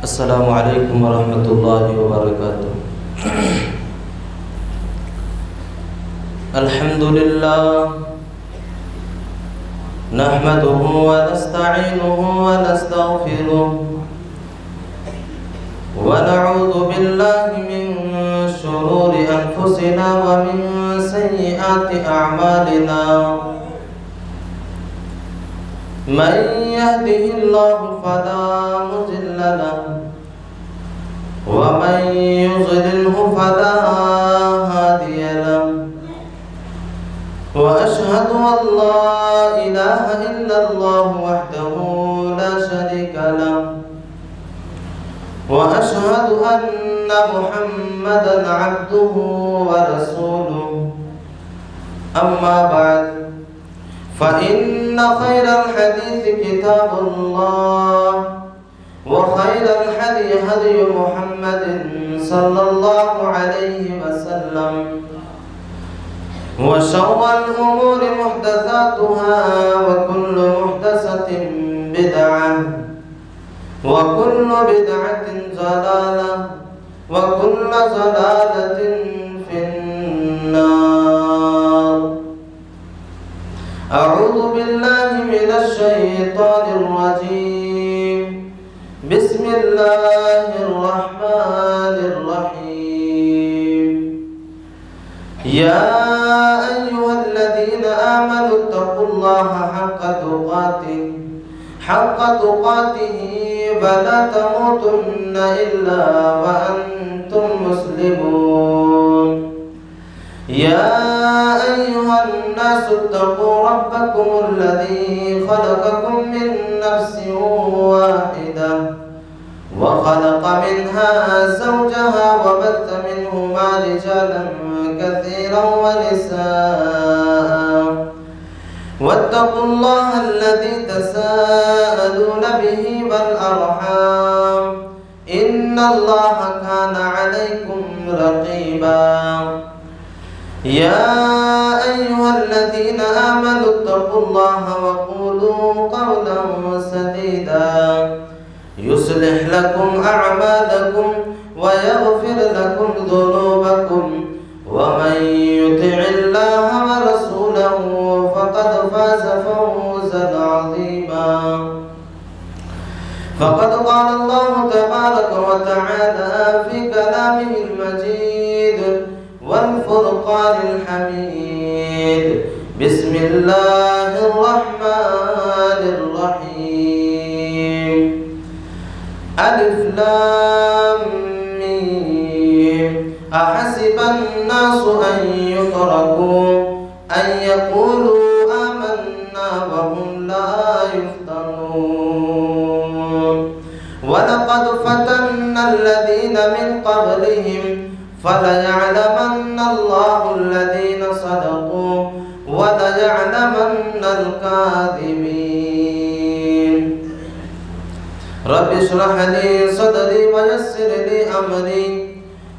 السلام علیکم ورحمۃ اللہ وبرکاتہ۔ الحمد للہ نحمده ونستعینه ونستغفره ونعوذ باللہ من شرور انفسنا ومن سیئات اعمالنا، من يهده الله فلا مضل له ومن يضلله فلا هادي له، وأشهد أن لا إله إلا الله وحده لا شريك له، وأشهد أن محمدا عبده ورسوله، أما بعد فإن خير الحديث كتاب الله، وخير الهدي هدي محمد صلى الله عليه وسلم، وشر الأمور محدثاتها، وكل محدثة بدعة، وكل بدعة ضلالة، وكل ضلالة في النار۔ أعوذ بالله من الشيطان الرجيم، بسم الله الرحمن الرحيم۔ يا أيها الذين آمنوا اتقوا الله حق تقاته ولا تموتن إلا وأنتم مسلمون۔ يا أيها الناس اتقوا ربكم الذي خلقكم من نفس واحدة، وخلق منها زوجها، وبث منهما رجالا كثيرا ونساء، واتقوا الله الذي تساءلون به والأرحام، إن الله كان عليكم رقيبا۔ يا أيها الذين آمنوا اتقوا الله وقولوا قولا سديدا يصلح لكم أعمالكم ويغفر لكم ذنوبكم، ومن يطع الله ورسوله فقد فاز فوزا عظيما۔ فقد قال الله تبارك وتعالى في كلامه المجيد والفرقان الحميد، بسم الله الرحمن الرحيم، ألف لام ميم، أحسب الناس أن يتركوا أن يقولوا آمنا وهم لا يفتنون، ولقد فتنا الذين من قبلهم فليعلمن الله الذين صدقوا وليعلمن الكاذبين۔ رب اشرح لي صدري ويسر لي أمري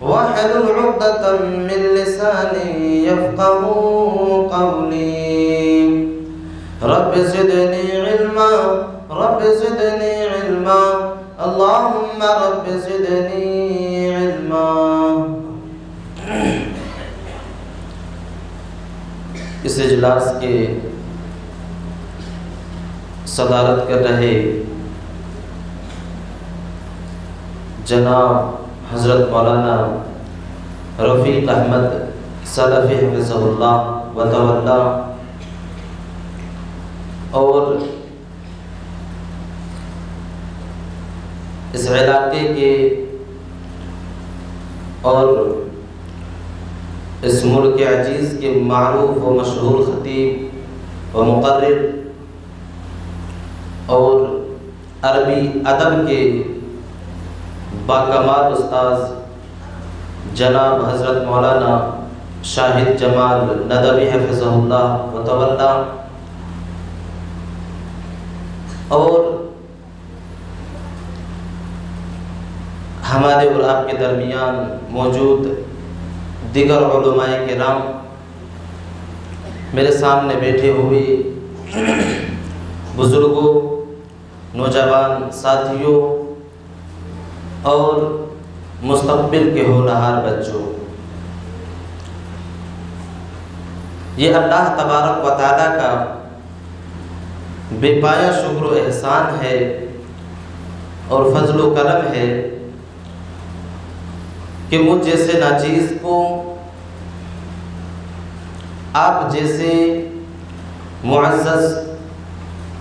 واحلل عقدة من لساني يفقهوا قولي، رب زدني علما، رب زدني علما، اللهم رب زدني علما۔ اس اجلاس کے صدارت کر رہے جناب حضرت مولانا رفیق احمد سلفی حفظہ اللہ وتولا، اور اس علاقے کے اور اس ملک عزیز کے معروف و مشہور خطیب و مقرر اور عربی ادب کے باکمال استاذ جناب حضرت مولانا شاہد جمال ندوی حفظہ اللہ وتولا، اور ہمارے اور آپ کے درمیان موجود دیگر علماء کرام، میرے سامنے بیٹھے ہوئے بزرگوں، نوجوان ساتھیوں، اور مستقبل کے ہونہار بچوں، یہ اللہ تبارک و تعالیٰ کا بے پایا شکر و احسان ہے اور فضل و کرم ہے کہ مجھ جیسے ناچیز کو آپ جیسے معزز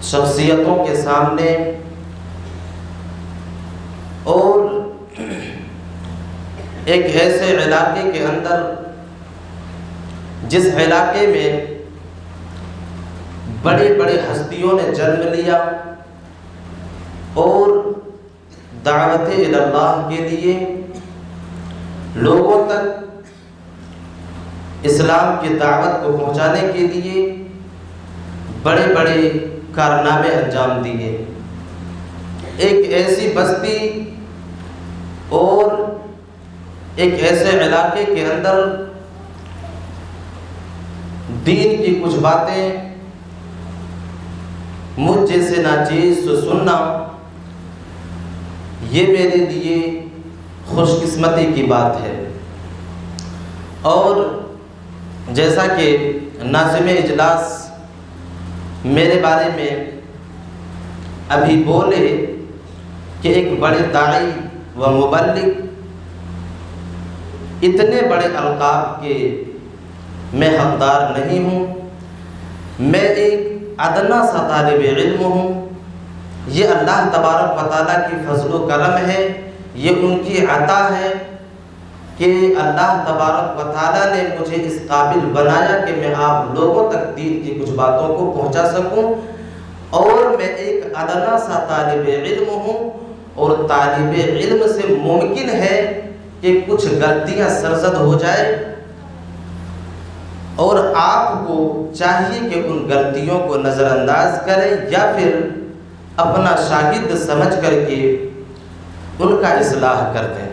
شخصیتوں کے سامنے اور ایک ایسے علاقے کے اندر جس علاقے میں بڑی بڑی ہستیوں نے جنم لیا اور دعوت اللہ کے لیے لوگوں تک اسلام کی دعوت کو پہنچانے کے لیے بڑے بڑے کارنامے انجام دیے، ایک ایسی بستی اور ایک ایسے علاقے کے اندر دین کی کچھ باتیں مجھ جیسے ناچیز سے سننا، یہ میرے لیے خوش قسمتی کی بات ہے۔ اور جیسا کہ ناظم اجلاس میرے بارے میں ابھی بولے کہ ایک بڑے داعی و مبلغ، اتنے بڑے القاب کے میں حقدار نہیں ہوں، میں ایک ادنا سا طالب علم ہوں۔ یہ اللہ تبارک و تعالیٰ کی فضل و کرم ہے، یہ ان کی عطا ہے کہ اللہ تبارک و تعالیٰ نے مجھے اس قابل بنایا کہ میں آپ لوگوں تک دین کی کچھ باتوں کو پہنچا سکوں، اور میں ایک ادنا سا طالب علم ہوں، اور طالب علم سے ممکن ہے کہ کچھ غلطیاں سرزد ہو جائے، اور آپ کو چاہیے کہ ان غلطیوں کو نظر انداز کریں یا پھر اپنا شاگرد سمجھ کر کے ان کا اصلاح کر دیں۔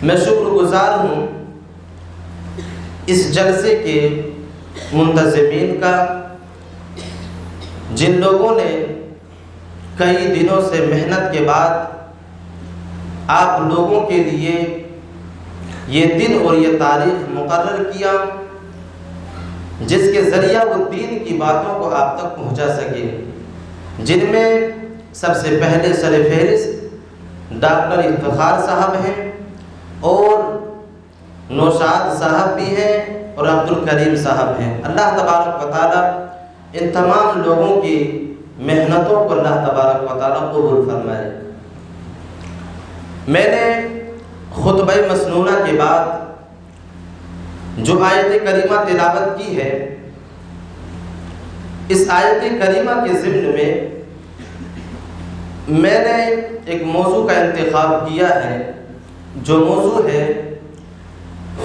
میں شکر گزار ہوں اس جلسے کے منتظمین کا، جن لوگوں نے کئی دنوں سے محنت کے بعد آپ لوگوں کے لیے یہ دن اور یہ تاریخ مقرر کیا جس کے ذریعہ وہ دین کی باتوں کو آپ تک پہنچا سکے، جن میں سب سے پہلے سر فہرست ڈاکٹر افتخار صاحب ہیں، اور نوشاد صاحب بھی ہیں، اور عبد الکریم صاحب ہیں۔ اللہ تبارک و تعالیٰ ان تمام لوگوں کی محنتوں کو اللہ تبارک و تعالیٰ قبول فرمائے۔ میں نے خطبہ مسنونہ کے بعد جو آیت کریمہ تلاوت کی ہے، اس آیت کریمہ کے ضمن میں نے ایک موضوع کا انتخاب کیا ہے، جو موضوع ہے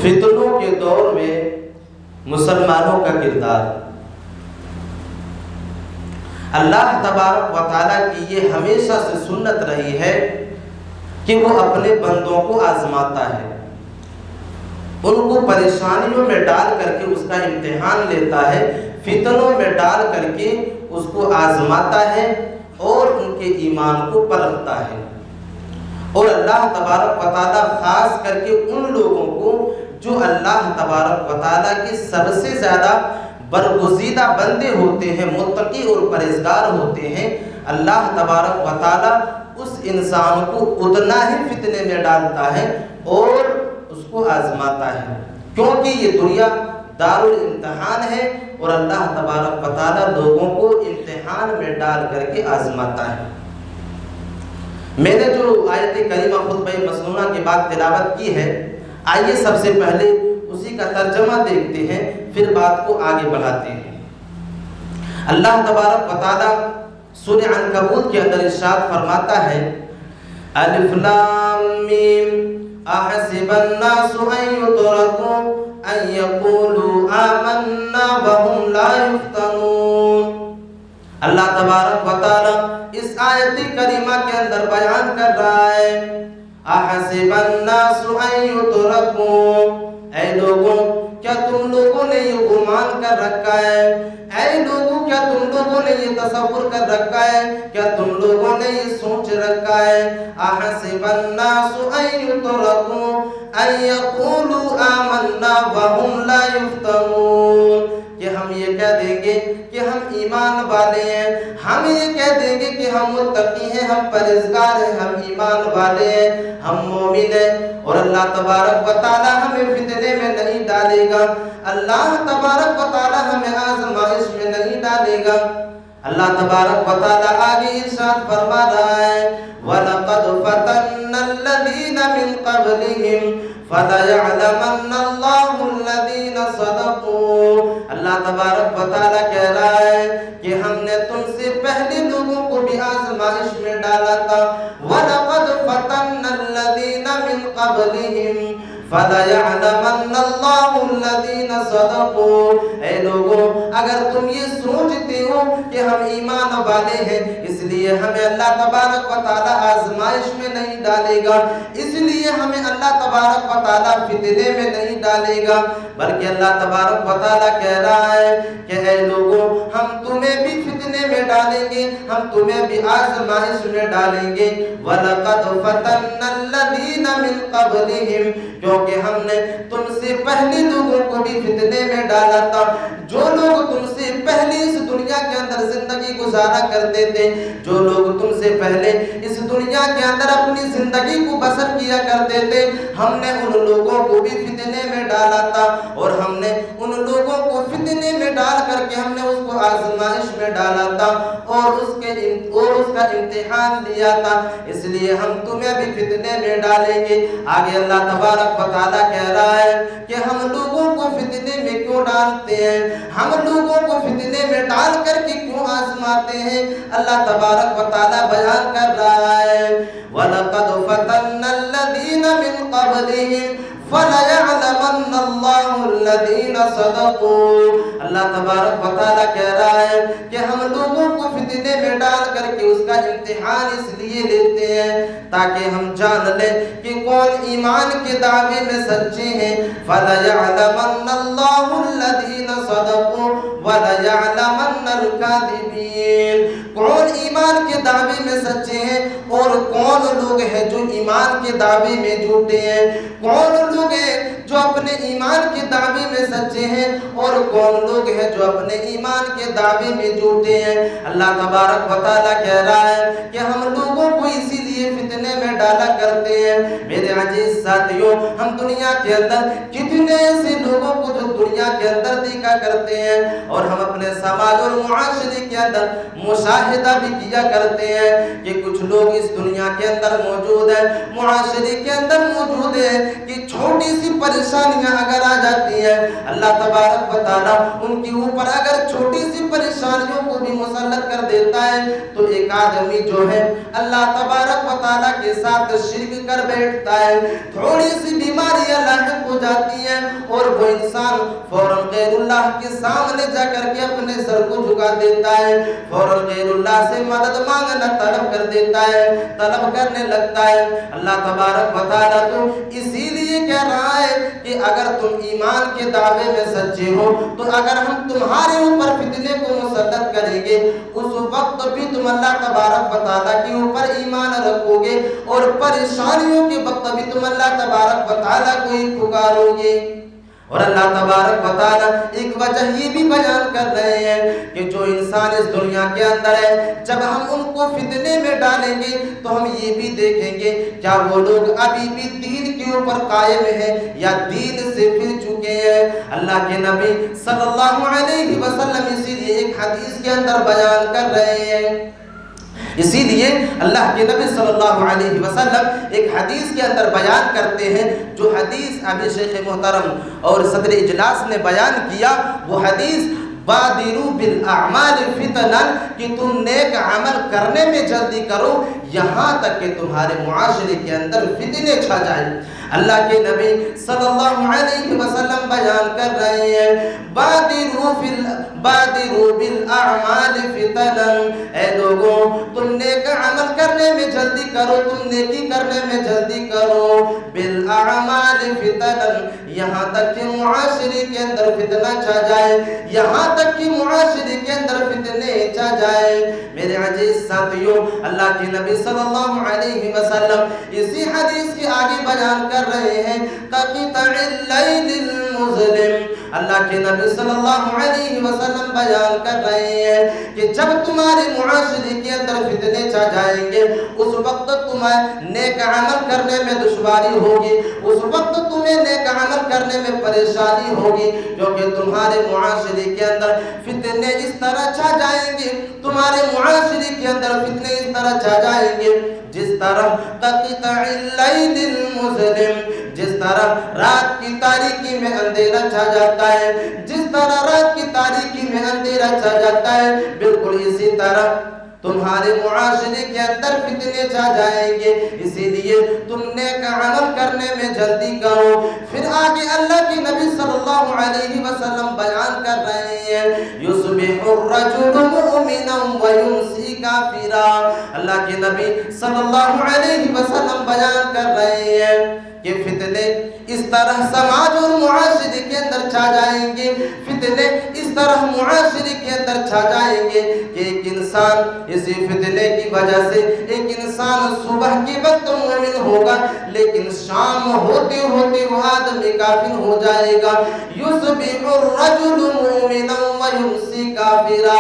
فتنوں کے دور میں مسلمانوں کا کردار۔ اللہ تبارک و تعالیٰ کی یہ ہمیشہ سے سنت رہی ہے کہ وہ اپنے بندوں کو آزماتا ہے، ان کو پریشانیوں میں ڈال کر کے اس کا امتحان لیتا ہے، فتنوں میں ڈال کر کے اس کو آزماتا ہے اور ان کے ایمان کو پرکھتا ہے۔ اور اللہ تبارک و تعالیٰ خاص کر کے ان لوگوں کو جو اللہ تبارک و تعالیٰ کے سب سے زیادہ برگزیدہ بندے ہوتے ہیں، متقی اور پرہیزگار ہوتے ہیں، اللہ تبارک و تعالیٰ اس انسان کو اتنا ہی فتنے میں ڈالتا ہے اور اس کو آزماتا ہے، کیونکہ یہ دنیا دار الامتحان ہے اور اللہ تبارک و تعالیٰ لوگوں کو امتحان میں ڈال کر کے آزماتا ہے۔ میں نے جو آیت کریمہ خطبہ مسنونہ کے بعد تلاوت کی ہے، آئیے سب سے پہلے اسی کا ترجمہ دیکھتے ہیں، پھر بات کو آگے بڑھاتے ہیں۔ اللہ تبارک و تعالیٰ سورہ عنکبوت کے اندر ارشاد فرماتا ہے، الف لام میم احسب الناس ان یترکوا ان یقولوا آمنا وهم لا یفتنون۔ اللہ تبارک و تعالیٰ اس آیت کریمہ کے اندر بیان کر رہا ہے، احسب الناس ان یترکوا، اے لوگوں کیا تم لوگوں نے نے یہ گمان کر رکھا ہے، اے لوگوں کیا تم لوگوں نے یہ تصور کر رکھا ہے، کیا تم لوگوں نے یہ سوچ رکھا ہے، احسب الناس ان یترکوا ان یقولوا آمنا وهم لا یفتنون، کہ ہم یہ کہہ دیں گے کہ ہم ایمان والے ہیں، ہم یہ کہہ دیں گے کہ ہم متقی ہیں، ہم پرہیزگار ہیں، ہم ایمان والے ہیں، ہم مومن ہیں، اور اللہ تبارک و تعالی ہمیں فتنے میں نہیں ڈالے گا، اللہ تبارک و تعالی ہمیں آزمائش میں نہیں ڈالے گا۔ اللہ تبارک و تعالی آگے ارشاد فرما رہا ہے وَلَقَدْ فَتَنَّا الَّذِينَ مِن قَبْلِهِمْ فَلَيَعْلَمَنَّ اللَّهُ الَّذِينَ صَدَقُوا، اللہ تبارک و تعالی کہہ رہا ہے کہ ہم نے تم سے پہلے لوگوں کو بھی آزمائش میں ڈالا تھا، وَلَقَدْ فَتَنَّا الَّذِينَ مِن قَبْلِهِمْ فَلَيَعْلَمَنَّ اللَّهُ الَّذِينَ صَدَقُوا، اے لوگوں اگر تم یہ سوچتے ہو کہ ہم ایمان والے ہیں اس لیے ہمیں اللہ تبارک و تعالی آزمائش میں نہیں ڈالے گا، اس لیے ہمیں اللہ تبارک و تعالی فتنے میں نہیں ڈالے گا، بلکہ اللہ تبارک و تعالی کہہ رہا ہے کہ اے لوگوں ہم تمہیں بھی فتنے میں ڈالیں گے، ہم تمہیں بھی آزمائش میں ڈالیں گے، وَلَقَدْ فَتَنَّا الَّذِينَ مِن قَبْلِهِمْ، کیونکہ ہم نے تم سے پہلے لوگوں کو بھی فتنے میں ڈالا تھا، جو لوگ تم سے پہلے اس دنیا کے اندر زندگی گزارا کرتے تھے، جو لوگ تم سے پہلے اس دنیا کے اندر اپنی زندگی کو بسر کیا کرتے تھے، ہم نے ان لوگوں کو بھی فتنے میں ڈالا تھا، اور ہم نے ان لوگوں کو فتنے میں ڈال کر کے ہم نے اس کو آزمائش میں ڈالا تھا اور اس کا امتحان لیا تھا، اس لیے ہم تمہیں بھی فتنے میں ڈالیں گے۔ آگے اللہ تبارک و تعالیٰ کہہ رہا ہے کہ ہم لوگوں کو فتنے میں کیوں ڈالتے ہیں، ہم لوگوں کو فتنے میں ڈال کر کے کیوں آزماتے ہیں، اللہ تبارک و تعالیٰ بیان کر رہا ہے وَلَقَدْ فَتَنَّا الَّذِينَ مِن قَبْلِهِمْ فَلَيَعْلَمَنَّ اللَّهُ الَّذِينَ صَدَقُوا، اللہ تبارک و تعالیٰ کہہ رہا ہے کہ ہم لوگوں کو فتنے میں ڈال کر کے اس کا امتحان اس لیے لیتے ہیں تاکہ ہم جان لیں کہ کون ایمان کے دعوے میں سچے ہیں، فَلَيَعْلَمَنَّ اللَّهُ الَّذِينَ صَدَقُوا وَلَيَعْلَمَنَّ الْكَاذِبِينَ، کون ایمان کے دعوے میں سچے ہیں اور کون لوگ ہیں جو ایمان کے دعوے میں جھوٹے ہیں، کون لوگ ہیں جو اپنے ایمان کے دعوے میں سچے ہیں اور کون لوگ ہیں جو اپنے ایمان کے دعوے میں جھوٹے ہیں۔ اللہ تبارک و تعالیٰ کہہ رہا ہے کہ ہم لوگوں کو اسی لیے فتنے میں ڈالا کرتے ہیں۔ میرے عزیز ساتھیوں، ہم دنیا کے اندر کتنے ایسے لوگوں کو جو دنیا کے اندر دیکھا کرتے ہیں اور ہم اپنے سماج اور معاشرے کے اندر مشاہدہ بھی کیا کرتے ہیں کہ کچھ لوگ اس دنیا کے اندر موجود ہیں، معاشرے کے اندر موجود ہیں کہ چھوٹی سی پریشانیاں اگر آ جاتی ہیں، اللہ تبارک و تعالیٰ ان کے اوپر اگر چھوٹی سی پریشانیوں کو بھی مسلط کر دیتا ہے تو ایک آدمی جو ہے اللہ تبارک و تعالیٰ کے ساتھ شرک کر بیٹھتا ہے، تھوڑی سی بیماریاں لاحق ہو جاتی ہیں اور وہ انسان فوراً غیر اللہ کے سامنے جا کر کے اپنے سر کو جھکا دیتا ہے، فوراً غیر اللہ سے مدد مانگنا طلب کر دیتا ہے، طلب کرنے لگتا ہے۔ اللہ تبارک و تعالیٰ تو اسی لیے کہہ رہا ہے کہ اگر تم ایمان کے دعوے میں سچے ہو تو اگر ہم تمہارے اوپر فتنے کو مسلط کریں گے اس وقت بھی تم اللہ تبارک و تعالیٰ کے اوپر ایمان رکھو گے اور پریشانیوں کے وقت بھی تم اللہ تبارک و تعالیٰ کو ہی پکارو گے۔ اور اللہ تبارک و تعالیٰ ایک وجہ یہ بھی بیان کر رہے ہیں کہ جو انسان اس دنیا کے اندر ہے جب ہم ان کو فتنے میں ڈالیں گے تو ہم یہ بھی دیکھیں گے کیا وہ لوگ ابھی بھی دین کے اوپر قائم ہیں یا دین سے پھر چکے ہیں۔ اللہ کے نبی صلی اللہ علیہ وسلم اسی لیے ایک حدیث کے اندر بیان کر رہے ہیں، اسی لیے اللہ کے نبی صلی اللہ علیہ وسلم ایک حدیث کے اندر بیان کرتے ہیں، جو حدیث ابھی شیخ محترم اور صدر اجلاس نے بیان کیا، وہ حدیث بادروا بالاعمال فتنا، کہ تم نیک عمل کرنے میں جلدی کرو یہاں تک کہ تمہارے معاشرے کے اندر فتنے چھا جائیں۔ اللہ کے نبی صلی اللہ علیہ وسلم بیان کر رہے ہیں بادروا بالاعمال فتنا، اے لوگوں تم نیک عمل کرنے میں جلدی کرو، تم نیکی کرنے میں جلدی کرو، بالاعمال فتنا، یہاں تک کہ معاشرے کے اندر فتنہ چھا جائے، یہاں تک کہ معاشرے کے اندر فتنے چھا جائے۔ میرے عزیز ساتھیوں، اللہ کے نبی صلی اللہ علیہ وسلم اسی حدیث کے آگے بیان کر رہے ہیں قطع اللیل المظلم۔ اللہ کے نبی صلی اللہ علیہ وسلم بیان کر رہے ہیں کہ جب تمہارے معاشرے کے اندر فتنے چھا جائیں گے، اس وقت تمہیں نیک عمل کرنے میں دشواری ہوگی، اس وقت تمہیں نیک عمل کرنے میں پریشانی ہوگی، کیونکہ تمہارے معاشرے کے اندر فتنے اس طرح چھا جائیں گے، تمہارے معاشرے کے اندر فتنے اس طرح چھا جائیں گے جس طرح قطع اللیل المظلم، جس طرح رات کی تاریکی میں اندھیرا چھا جاتا ہے، جس طرح رات کی تاریکی میں اندھیرا چھا جاتا ہے، بالکل اسی طرح تمہارے معاشرے کے اندر فتنے چھا جائیں گے۔ اسی لیے تم نیک عمل کرنے میں جلدی کرو۔ پھر آگے اللہ کے نبی صلی اللہ علیہ وسلم بیان کر رہے ہیں یصبح الرجل مؤمنا ویمسی کافرا۔ اللہ کے نبی صلی اللہ علیہ وسلم بیان کر رہے ہیں کہ فتنے اس طرح سماج اور معاشرے کے اندر چھا جائیں گے، فتنے اس طرح معاشرے کے اندر چھا جائیں گے کہ ایک انسان اسی فتنے کی وجہ سے، ایک انسان صبح کے وقت مومن ہوگا لیکن شام ہوتے ہوتے وہ آدمی کافر ہو جائے گا۔ یصبح الرجل مؤمنا ویمسی کافرا۔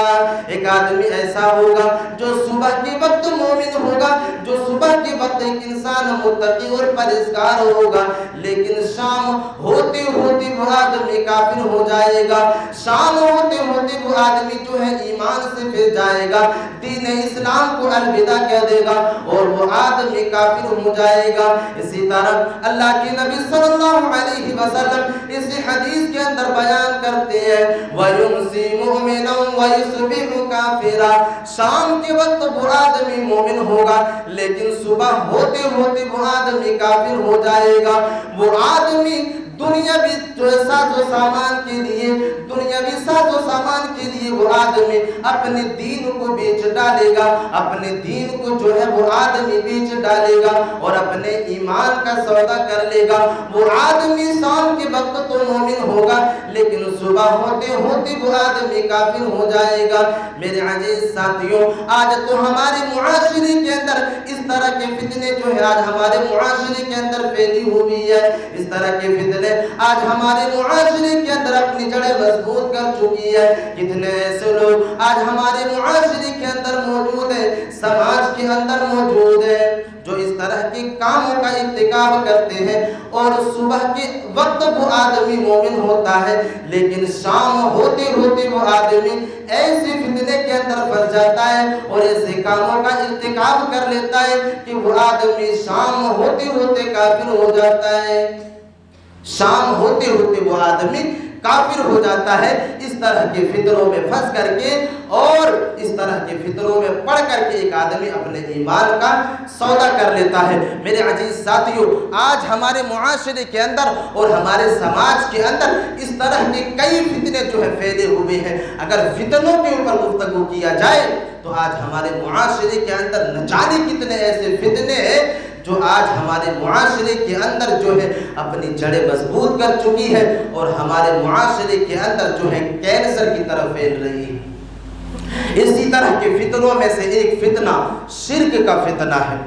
ایک آدمی ایسا ہوگا جو صبح کے وقت مومن ہوگا، جو صبح کے وقت ایک انسان متقی اور پرہیزگار ہوگا، لیکن شام ہوتے ہوتے وہ آدمی کافر ہو جائے گا، شام ہوتے ہوتے وہ آدمی جو ہے ایمان سے پھر جائے گا، دین اسلام کو الوداع کہہ دے گا اور وہ آدمی کافر ہو جائے گا۔ اسی طرح اللہ کے نبی صلی اللہ علیہ وسلم اسی حدیث کے اندر بیان کرتے ہیں وَيُمْسِي مُؤْمِنًا وَيُصْبِحُ كَافِرًا۔ شام کے وقت وہ آدمی مومن ہوگا لیکن صبح ہوتے ہوتے وہ آدمی کافر ہو جائے گا۔ وہ آدمی دنیاوی ساز و سامان کے لیے، دنیاوی ساز و سامان کے لیے وہ آدمی اپنے دین کو بیچ ڈالے گا، اپنے دین کو جو ہے وہ آدمی بیچ ڈالے گا اور اپنے ایمان کا سودا کر لے گا۔ وہ آدمی شام کے وقت تو مومن ہوگا لیکن صبح ہوتے ہوتے وہ آدمی کافر ہو جائے گا۔ میرے عزیز ساتھیوں، آج تو ہمارے معاشرے کے اندر اس طرح کے فتنے جو ہے آج ہمارے معاشرے کے اندر پھیلی ہوئی ہے، اس طرح کے فتنے آج ہمارے معاشرے کے اندر اپنی جڑیں مضبوط کر چکی ہے۔ کتنے ایسے لوگ آج ہمارے معاشرے کے اندر موجود ہیں، سماج کے اندر موجود ہیں، جو اس طرح کے کاموں کا ارتکاب کرتے ہیں اور صبح کے وقت وہ آدمی مومن ہوتا ہے لیکن شام ہوتے ہوتے وہ آدمی ایسے فتنے کے اندر پھنس جاتا ہے اور ایسے کاموں کا ارتکاب کر لیتا ہے کہ وہ آدمی شام ہوتے ہوتے کافر ہو جاتا ہے، شام ہوتے ہوتے وہ آدمی کافر ہو جاتا ہے۔ اس طرح کے فتنوں میں پھنس کر کے اور اس طرح کے فتنوں میں پڑ کر کے ایک آدمی اپنے ایمان کا سودا کر لیتا ہے۔ میرے عزیز ساتھیوں، آج ہمارے معاشرے کے اندر اور ہمارے سماج کے اندر اس طرح کے کئی فتنے جو ہے پھیلے ہوئے ہیں۔ اگر فتنوں کے اوپر گفتگو کیا جائے تو آج ہمارے معاشرے کے اندر نہ جانے کتنے ایسے فتنے ہیں جو آج ہمارے معاشرے کے اندر جو ہے اپنی جڑیں مضبوط کر چکی ہے اور ہمارے معاشرے کے اندر جو ہے کینسر کی طرف پھیل رہی ہے۔ اسی طرح کے فتنوں میں سے ایک فتنہ شرک کا فتنہ ہے۔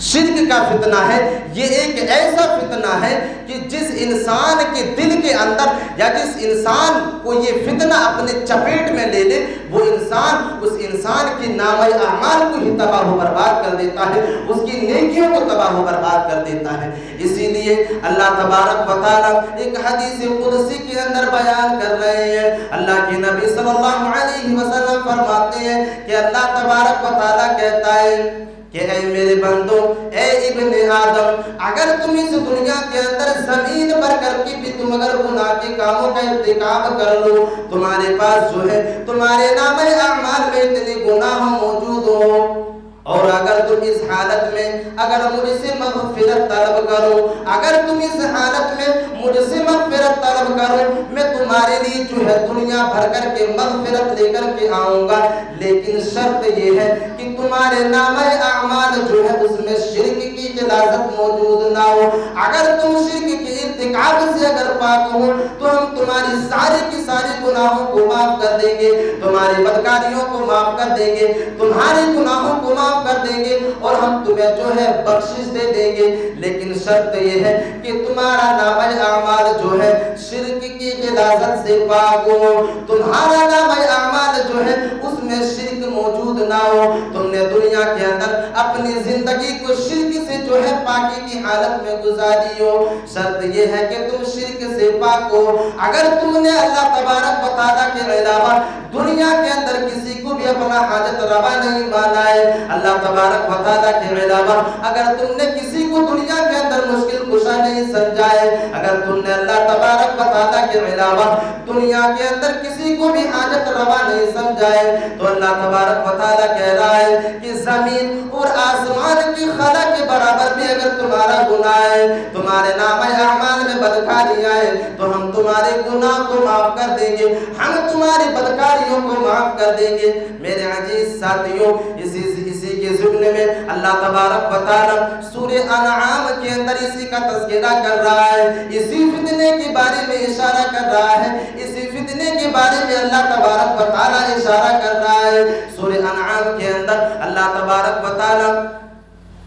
شرک کا فتنہ ہے، یہ ایک ایسا فتنہ ہے کہ جس انسان کے دل کے اندر یا جس انسان کو یہ فتنہ اپنے چپیٹ میں لے لے وہ انسان اس انسان کی نامہ اعمال کو ہی تباہ و برباد کر دیتا ہے، اس کی نیکیوں کو تباہ و برباد کر دیتا ہے۔ اسی لیے اللہ تبارک و تعالیٰ ایک حدیث قدسی کے اندر بیان کر رہے ہیں، اللہ کے نبی صلی اللہ علیہ وسلم فرماتے ہیں کہ اللہ تبارک و تعالیٰ کہتا ہے کہ اے میرے بندو، اے ابن آدم، اگر تم اس دنیا کے اندر زمین پر کر کے بھی تم اگر گناہ کے کاموں کا ارتکاب کر لو، تمہارے پاس جو ہے تمہارے نامہ اعمال میں اتنے گناہ موجود ہو اور اگر تم اس حالت میں اگر مجھ سے مغفرت طلب کرو، اگر تم اس حالت میں مجھ سے مغفرت طلب کرو، میں تمہارے لیے جو ہے دنیا بھر کر کے مغفرت لے کر کے آؤں گا، لیکن شرط یہ ہے کہ تمہارے نامہ اعمال جو ہے اس میں شرک کی غلاظت موجود نہ ہو۔ اگر تم شرک کے ارتکاب سے اگر پاک ہو تو ہم تمہاری ساری کی ساری گناہوں کو معاف کر دیں گے، تمہاری بدکاریوں کو معاف کر دیں گے، تمہارے گناہوں کو معاف کر دیں گے اور ہم تمہیں جو ہے بخشش دے دیں گے۔ لیکن شرط یہ ہے کہ تمہارا نامہ اعمال جو ہے شرک کی غلاظت سے پاک ہو، تمہارا نامہ اعمال جو ہے اس میں شرک موجود نہ ہو، تم نے دنیا کے اندر اپنی زندگی کو شرک سے جو ہے پاکی کی حالت میں گزاری ہو۔ شرط یہ ہے کہ تم شرک سے پاک ہو۔ اگر تم نے اللہ تبارک و تعالیٰ کے علاوہ دنیا کے اندر کسی کو بھی اپنا حاجت روا نہیں مانا ہے، اللہ تبارک و تعالیٰ کے علاوہ اگر تم نے کسی کو دنیا کے اندر مشکل کشا نہیں سمجھا ہے، اگر تم نے اللہ تبارک و تعالیٰ کے علاوہ دنیا کے اندر کسی کو بھی حاجت روا نہیں سمجھا ہے، تو اللہ تبارک و تعالیٰ کہہ رہا ہے کہ زمین اور آسمان کی خلا کے برابر بھی اگر تمہارا گناہ ہے، تمہارے نامہ اعمال میں بدکاریاں ہیں، تو ہم تمہارے گناہ کو معاف کر دیں گے، ہم تمہاری بدکاریوں کو معاف کر دیں گے۔ میرے عزیز ساتھیوں، اسی کے ضمن میں اللہ تبارک و تعالیٰ سورہ انعام کے اندر اسی کا تذکرہ کر رہا ہے، اسی فتنے کے بارے میں اشارہ کر رہا ہے، اسی فتنے کے بارے میں اللہ تبارک و تعالیٰ اشارہ کر رہا ہے۔ سورہ انعام کے اندر اللہ تبارک و تعالیٰ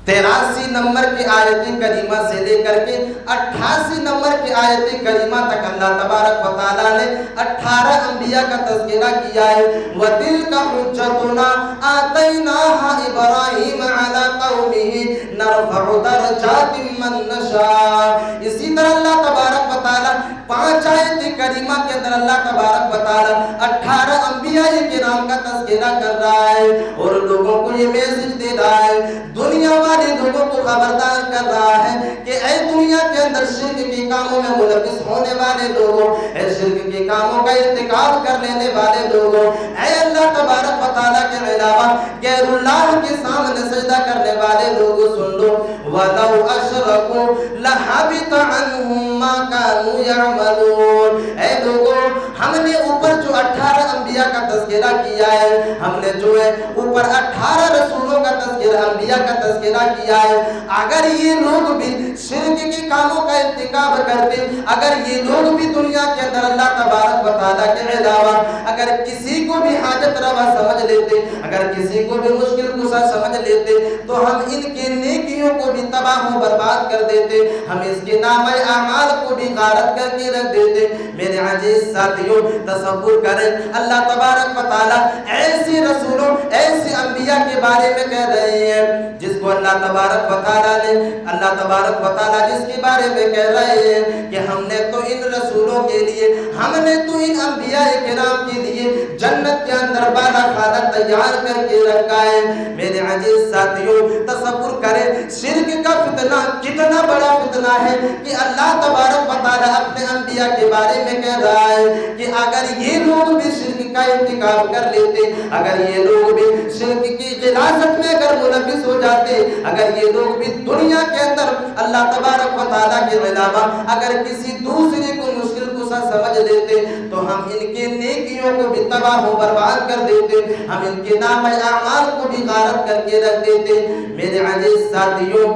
83 نمبر کی آیت کریمہ سے لے کر کے 88 نمبر کی آیت کریمہ تک اللہ تبارک و تعالیٰ نے 18 انبیاء کا تذکرہ کیا ہے۔ وَتِلْكَ حُجَّتُنَا آتَيْنَاهَا إِبْرَاهِيمَ عَلَىٰ قَوْمِهِ نَرْفَعُ دَرَجَاتٍ مَّن نَّشَاءُ۔ اسی طرح اللہ تبارک و تعالیٰ 5 آیت کریمہ کے اندر اللہ تبارک و تعالیٰ 18 انبیاء کرام کا تذکرہ کر رہا ہے اور لوگوں کو یہ میسج دے رہا ہے، دنیا والے لوگوں کو خبردار کر رہا ہے کہ اے دنیا کے اندر شرک کے کاموں میں ملوث ہونے والے لوگوں، اے شرک کے کاموں کا ارتکاب کر لینے والے لوگوں، اے اللہ تبارک و تعالیٰ کے علاوہ غیر اللہ کے سامنے سجدہ کرنے والے لوگوں، سن لو وَلَوْ أَشْرَكُوا لَحَبِطَ عَنْهُمْ مَا كَانُوا يَعْمَلُونَ۔ اے لوگوں، ہم نے اوپر جو 18 انبیاء کا تذکرہ کیا ہے، ہم نے جو ہے اوپر 18 رسولوں کا تذکرہ، انبیاء کا تذکرہ کیا ہے، اگر یہ لوگ بھی شرک کے کاموں کا ارتکاب کرتے، اگر یہ لوگ بھی دنیا کے اندر اللہ تبارک و تعالیٰ کے علاوہ اگر کسی کو بھی حاجت روا سمجھ لیتے، اگر کسی کو بھی مشکل کشا سمجھ لیتے، تو ہم ان کے نیکیوں کو بھی تباہ و برباد کر دیتے، ہم اس کے نامہ اعمال کو بھی غارت کر کے رکھ دیتے۔ میرے عزیز ساتھیوں، تصور کریں اللہ تبارک و تعالیٰ ایسے رسولوں، ایسے انبیاء کے بارے میں کہہ رہے ہیں جس کو اللہ تبارک و تعالیٰ نے، اللہ تبارک و تعالیٰ جس کے بارے میں کہہ رہے ہیں کہ ہم نے تو ان رسولوں کے لیے، ہم نے تو ان انبیاء کرام کے لیے جنت کے اندر بالا خانہ تیار کر کے رکھا ہے۔ میرے عزیز ساتھیوں، تصور کریں شرک کا فتنہ کتنا بڑا فتنہ ہے کہ اللہ تبارک و تعالیٰ اپنے انبیاء کے بارے میں کہہ رہا ہے کہ اگر یہ لوگ بھی شرک کا ارتکاب کر لیتے، اگر یہ لوگ بھی شرک کی غلاظت میں اگر ملوث ہو جاتے، اگر یہ لوگ بھی دنیا کے اندر اللہ تبارک و تعالیٰ کے علاوہ اگر کسی دوسرے کو مشکل کشا سمجھ لیتے، تو ہم ان کے نیکیوں کو بھی تباہ و برباد کر دیتے، ہم ان کے نامہ اعمال کو بھی غارت کر کے رکھ دیتے۔ میرے عزیز ساتھیوں،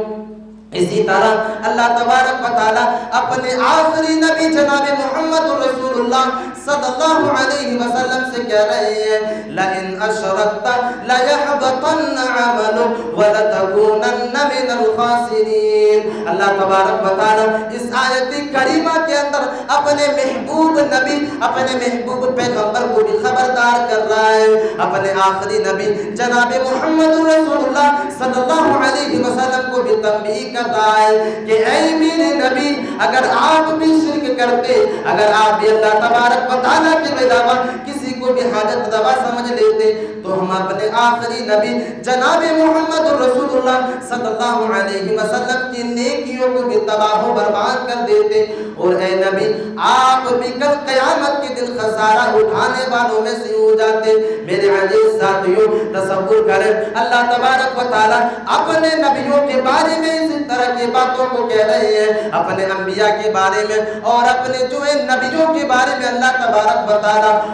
اسی طرح اللہ تبارک و تعالیٰ اپنے آخری نبی جناب محمد رسول اللہ صلی اللہ علیہ وسلم سے کہہ رہے ہیں لَإِنْ أَشْرَكْتَ لَيَحْبَطَنَّ عَمَلُكَ وَلَتَكُونَنَّ مِنَ الْخَاسِرِينَ۔ اللہ تبارک و تعالیٰ اس آیت کریمہ کے اندر اپنے محبوب نبی، اپنے محبوب پیغمبر کو بھی خبردار کر رہا ہے، اپنے آخری نبی جناب محمد رسول اللہ صلی اللہ علیہ وسلم کو بھی تنبیہ کر رہا ہے کہ اے میرے نبی، اگر آپ بھی شرک کرتے، اگر آپ بھی اللہ تبارک و تعالیٰ کے علاوہ کسی کو بھی حاجت روا سمجھ لیتے، تو ہم اپنے آخری نبی جناب محمد رسول اللہ صلی اللہ علیہ وسلم کی نیکیوں کو بھی تباہ و برباد کر دیتے، اور اے نبی آپ بھی کل قیامت کے دن خسارہ اٹھانے والوں میں سے ہو جاتے۔ میرے عزیز ساتھیوں، تصور کریں اللہ تبارک و تعالیٰ اپنے نبیوں کے بارے میں اس طرح کی باتوں کو کہہ رہے ہیں، اپنے انبیاء کے بارے میں اور اپنے جو نبیوں کے بارے میں اللہ تبارک و تعالیٰ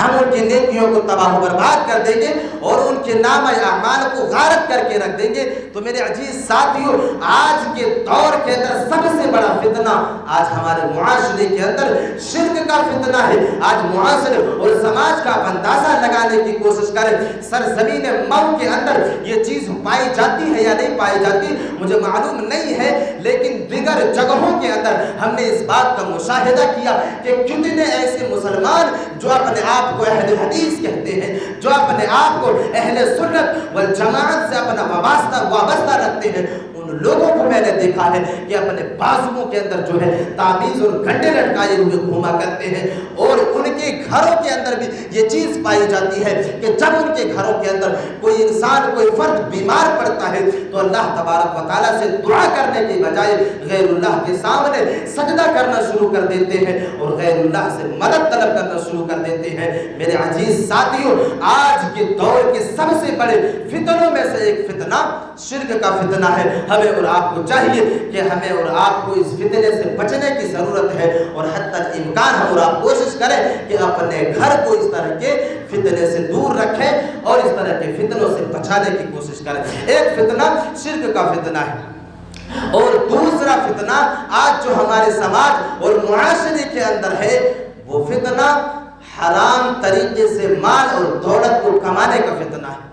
ہم ان کی نیکیوں کو تباہ و برباد کر دیں گے اور ان کے نام اعمال کو غارت کر کے رکھ دیں گے۔ تو میرے عزیز ساتھیوں، آج کے دور کے اندر سب سے بڑا فتنہ آج ہمارے معاشرے کے اندر شرک کا فتنہ ہے۔ آج معاشرے اور سماج کا اندازہ لگانے کی کوشش کریں، سرزمین مئو کے اندر یہ چیز پائی جاتی ہے یا نہیں پائی جاتی مجھے معلوم نہیں ہے، لیکن دیگر جگہوں کے اندر ہم نے اس بات کا مشاہدہ کیا کہ کتنے ایسے مسلمان جو اپنے آپ کو اہل حدیث کہتے ہیں، جو اپنے آپ کو اہل سنت والجماعت سے اپنا وابستہ رکھتے ہیں، ان لوگوں کو میں نے دیکھا ہے کہ اپنے بازوؤں کے اندر جو ہے تعویذ اور گھنٹے لٹکائے ہوئے گھوما کرتے ہیں، اور ان کے گھروں کے اندر بھی یہ چیز پائی جاتی ہے کہ جب ان کے گھروں کے اندر کوئی انسان کوئی فرد بیمار پڑتا ہے تو اللہ تبارک و تعالیٰ سے دعا کرنے کے بجائے غیر اللہ کے سامنے سجدہ کرنا شروع کر دیتے ہیں اور غیر اللہ سے مدد طلب کرنا شروع کر دیتے ہیں۔ میرے عزیز ساتھیوں، آج کے دور کے سب سے بڑے فتنوں میں سے ایک فتنہ شرک کا فتنہ ہے۔ ہمیں اور آپ کو چاہیے کہ ہمیں اور آپ کو اس فتنے سے بچنے کی ضرورت ہے، اور حتی الامکان ہم اور آپ کوشش کریں کہ اپنے گھر کو اس طرح کے فتنے سے دور رکھیں اور اس طرح کے فتنوں سے بچانے کی کوشش کریں۔ ایک فتنہ شرک کا فتنہ ہے، اور دوسرا فتنہ آج جو ہمارے سماج اور معاشرے کے اندر ہے وہ فتنہ حرام طریقے سے مال اور دولت کو کمانے کا فتنہ ہے۔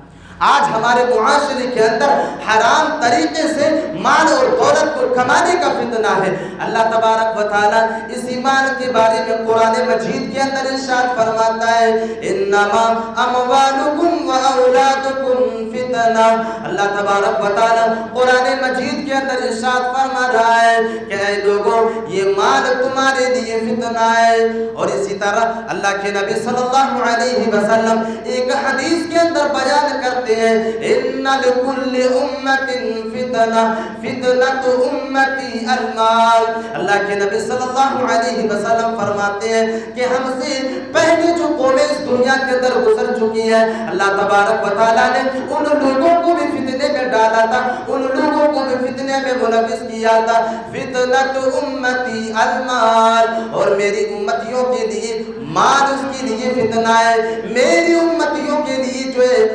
آج ہمارے معاشرے کے اندر حرام طریقے سے مال اور دولت کو کمانے کا فتنہ ہے۔ اللہ تبارک و تعالیٰ اسی مال کے بارے میں قرآن مجید کے اندر ارشاد فرماتا ہے، انما اموالکم و اولادکم فتنہ۔ اللہ تبارک و تعالیٰ قرآن مجید کے اندر ارشاد فرما رہا ہے کہ اے لوگوں، یہ مال تمہارے لیے فتنہ ہے۔ اور اسی طرح اللہ کے نبی صلی اللہ علیہ وسلم ایک حدیث کے اندر بیان کرتے ان لکل امت فتنہ فتنۃ امتی المال۔ اللہ کے نبی صلی اللہ علیہ وسلم فرماتے ہیں کہ ہم سے پہلے جو قومیں اس دنیا کے اندر گزر چکی ہے، اللہ تبارک و تعالیٰ نے ان لوگوں کو بھی فتنے میں ڈالا تھا، ان لوگوں کو بھی فتنے میں ملوث کیا تھا۔ فتنۃ امتی المال، اور میری امتیوں کے لیے مال اس کے لیے فتنہ ہے، میری امتیوں کے لیے جو ہے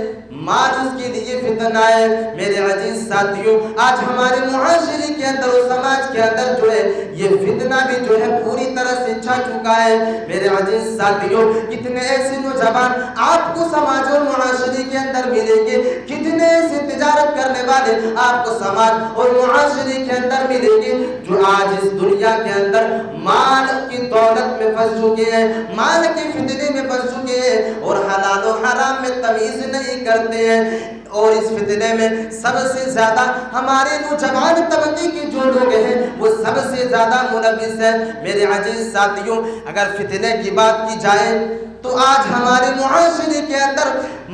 مال اس کے لیے فتنہ ہے۔ میرے عزیز ساتھیوں، آج ہمارے معاشرے کے اندر اور سماج کے اندر جو ہے یہ فتنہ بھی جو ہے پوری طرح سے چھا چکا ہے۔ میرے عزیز ساتھیوں، کتنے ایسے نوجوان آپ کو سماج اور معاشرے کے اندر ملیں گے، کتنے ایسے تجارت کرنے والے آپ کو سماج اور معاشرے کے اندر ملیں گے جو آج اس دنیا کے اندر مال کی دولت میں پھنس چکے ہیں، مال کے فتنے میں پھنس چکے ہیں اور حلال و حرام میں تمیز نہیں کرتے ہیں۔ اور اس فتنے میں سب سے زیادہ ہمارے نوجوان طبقے کے جو لوگ ہیں وہ سب سے زیادہ ملوث ہیں۔ میرے عزیز ساتھیوں، اگر فتنے کی بات کی جائے تو آج ہمارے معاشرے کے اندر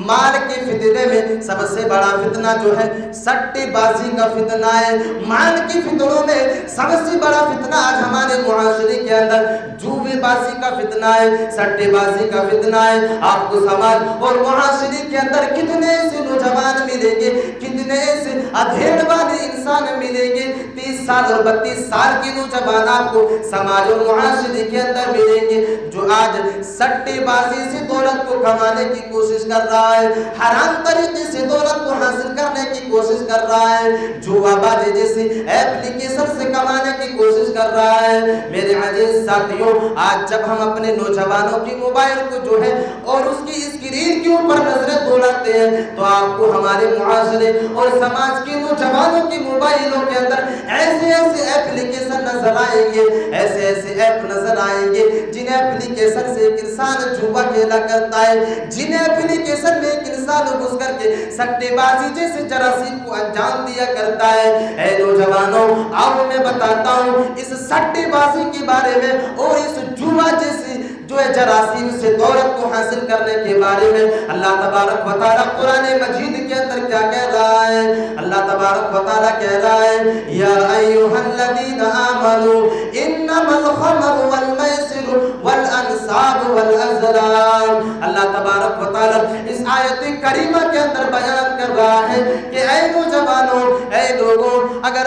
مال کے فتنے میں سب سے بڑا فتنہ جو ہے سٹے بازی کا فتنہ ہے۔ مال کے فتنوں میں سب سے بڑا فتنہ آج ہمارے معاشرے کے اندر جوے بازی کا فتنہ ہے، سٹے بازی کا فتنہ ہے۔ آپ کو سماج اور معاشرے کے اندر کتنے ایسے نوجوان ملیں گے، کتنے ایسے ادھیڑ والے انسان ملیں گے، 30 سال اور 32 سال کے نوجوان آپ کو سماج اور معاشرے کے اندر ملیں گے جو آج سٹے بازی سے دولت کو کمانے کی کوشش کر رہا ہے، حرام طریقے سے دولت کو حاصل کرنے کی کوشش کر رہا ہے، جوا بازی جیسے ایپلیکیشن سے کمانے کی کوشش کر رہا ہے۔ میرے عزیز ساتھیوں، آج جب ہم اپنے نوجوانوں کی موبائل کو جو ہے اور اس کی اسکرین کے اوپر نظریں دوڑاتے ہیں تو آپ کو ہمارے معاشرے اور سماج کے نوجوانوں کی موبائلوں کے اندر ایسے ایسے ایپلیکیشن نظر آئیں گے، ایسے ایسے ایپ نظر آئیں گے جن ایپلیکیشن سے ایک انسان جوا کھیلا کرتا ہے، جن ایپلیکیشن میں ایک انسان گھس کر کے سٹے بازی جیسے جراثیم کو انجام دیا کرتا ہے۔ اے نوجوانوں، آؤ میں بتاتا ہوں اس سٹے بازی کے بارے میں اور اس جوا جیسی جو ہے جراثیم سے دولت کو حاصل کرنے کے بارے میں اللہ تبارک و تعالیٰ قرآن مجید کے اندر کیا کہہ رہا ہے۔ اللہ تبارک و تعالیٰ کہہ رہا ہے، یا ایھا الذین آمنوا انما الخمر والمیسر والانصاب والازلام۔ اللہ تبارک و تعالیٰ اس آیت کریمہ کے اندر بیان کر رہا ہے کہ اے نوجوانوں، اے لوگوں، اگر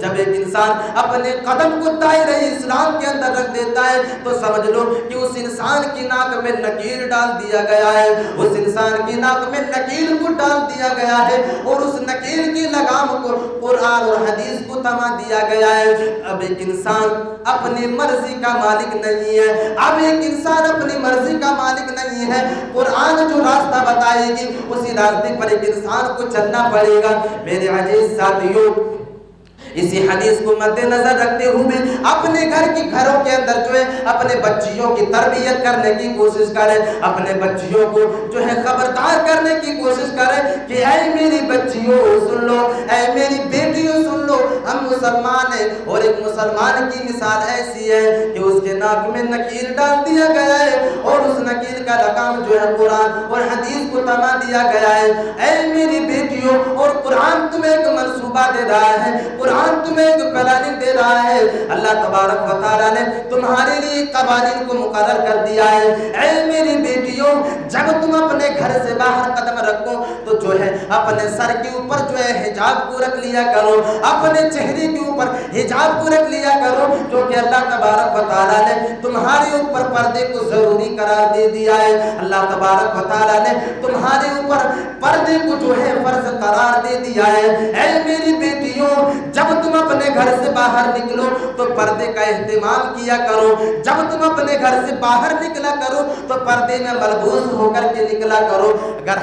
جب ایک انسان اپنے قدم کو دائرہ اسلام کے اندر رکھ دیتا ہے تو سمجھ لو کہ اس انسان کی ناک میں نکیل ڈال دیا گیا ہے، اس انسان کی ناک میں نکیل کو ڈال دیا گیا ہے، اور اس نکیل کی لگام کو قرآن اور حدیث کو تھما دیا گیا ہے۔ اب ایک انسان اپنی مرضی کا مالک نہیں ہے، اب ایک انسان اپنی مرضی کا مالک نہیں ہے۔ قرآن جو راستہ بتائے گی اسی راستے پر ایک انسان کو چلنا پڑے گا۔ میرے عزیز ساتھیوں، اسی حدیث کو مد نظر رکھتے ہوئے اپنے گھروں کے اندر جو ہے اپنے بچیوں کی تربیت کرنے کی کوشش کریں، اپنے بچیوں کو جو ہے خبردار کرنے کی کوشش کریں کہ اے میری بچیوں سن لو، اے میری بیٹیوں سن لو، ہم مسلمان ہیں، اور ایک مسلمان کی مثال ایسی ہے کہ اس کے ناک میں نکیل ڈال دیا گیا ہے اور اس نکیل کا لگام جو ہے قرآن اور حدیث کو تھما دیا گیا ہے۔ اے میری بیٹیوں، اور قرآن تمہیں ایک منصوبہ دے رہا ہے، قرآن تمہیں ایک پلاننگ دے رہا ہے۔ اللہ تبارک و تعالیٰ نے تمہارے لیے قوانین کو مقرر کر دیا ہے۔ اے میری بیٹیوں، جب تم اپنے گھر سے باہر قدم رکھو تو جو ہے اپنے سر کے اوپر جو ہے حجاب کو رکھ لیا کرو، اپنے چہرے کے اوپر حجاب کو رکھ لیا کرو، کیونکہ اللہ تبارک و تعالیٰ نے تمہارے اوپر پردے کو ضروری قرار دے دیا ہے۔ اللہ تبارک و تعالیٰ نے تمہارے اوپر پردے کو جو ہے فرض قرار دے دیا ہے۔ اے میری بیٹیوں، جب تم اپنے گھر سے باہر نکلو تو پردے کا اہتمام کیا کرو، جب تم اپنے گھر سے باہر نکلا کرو تو پردے میں ملبوس ہو کر کے نکلا کرو۔ اگر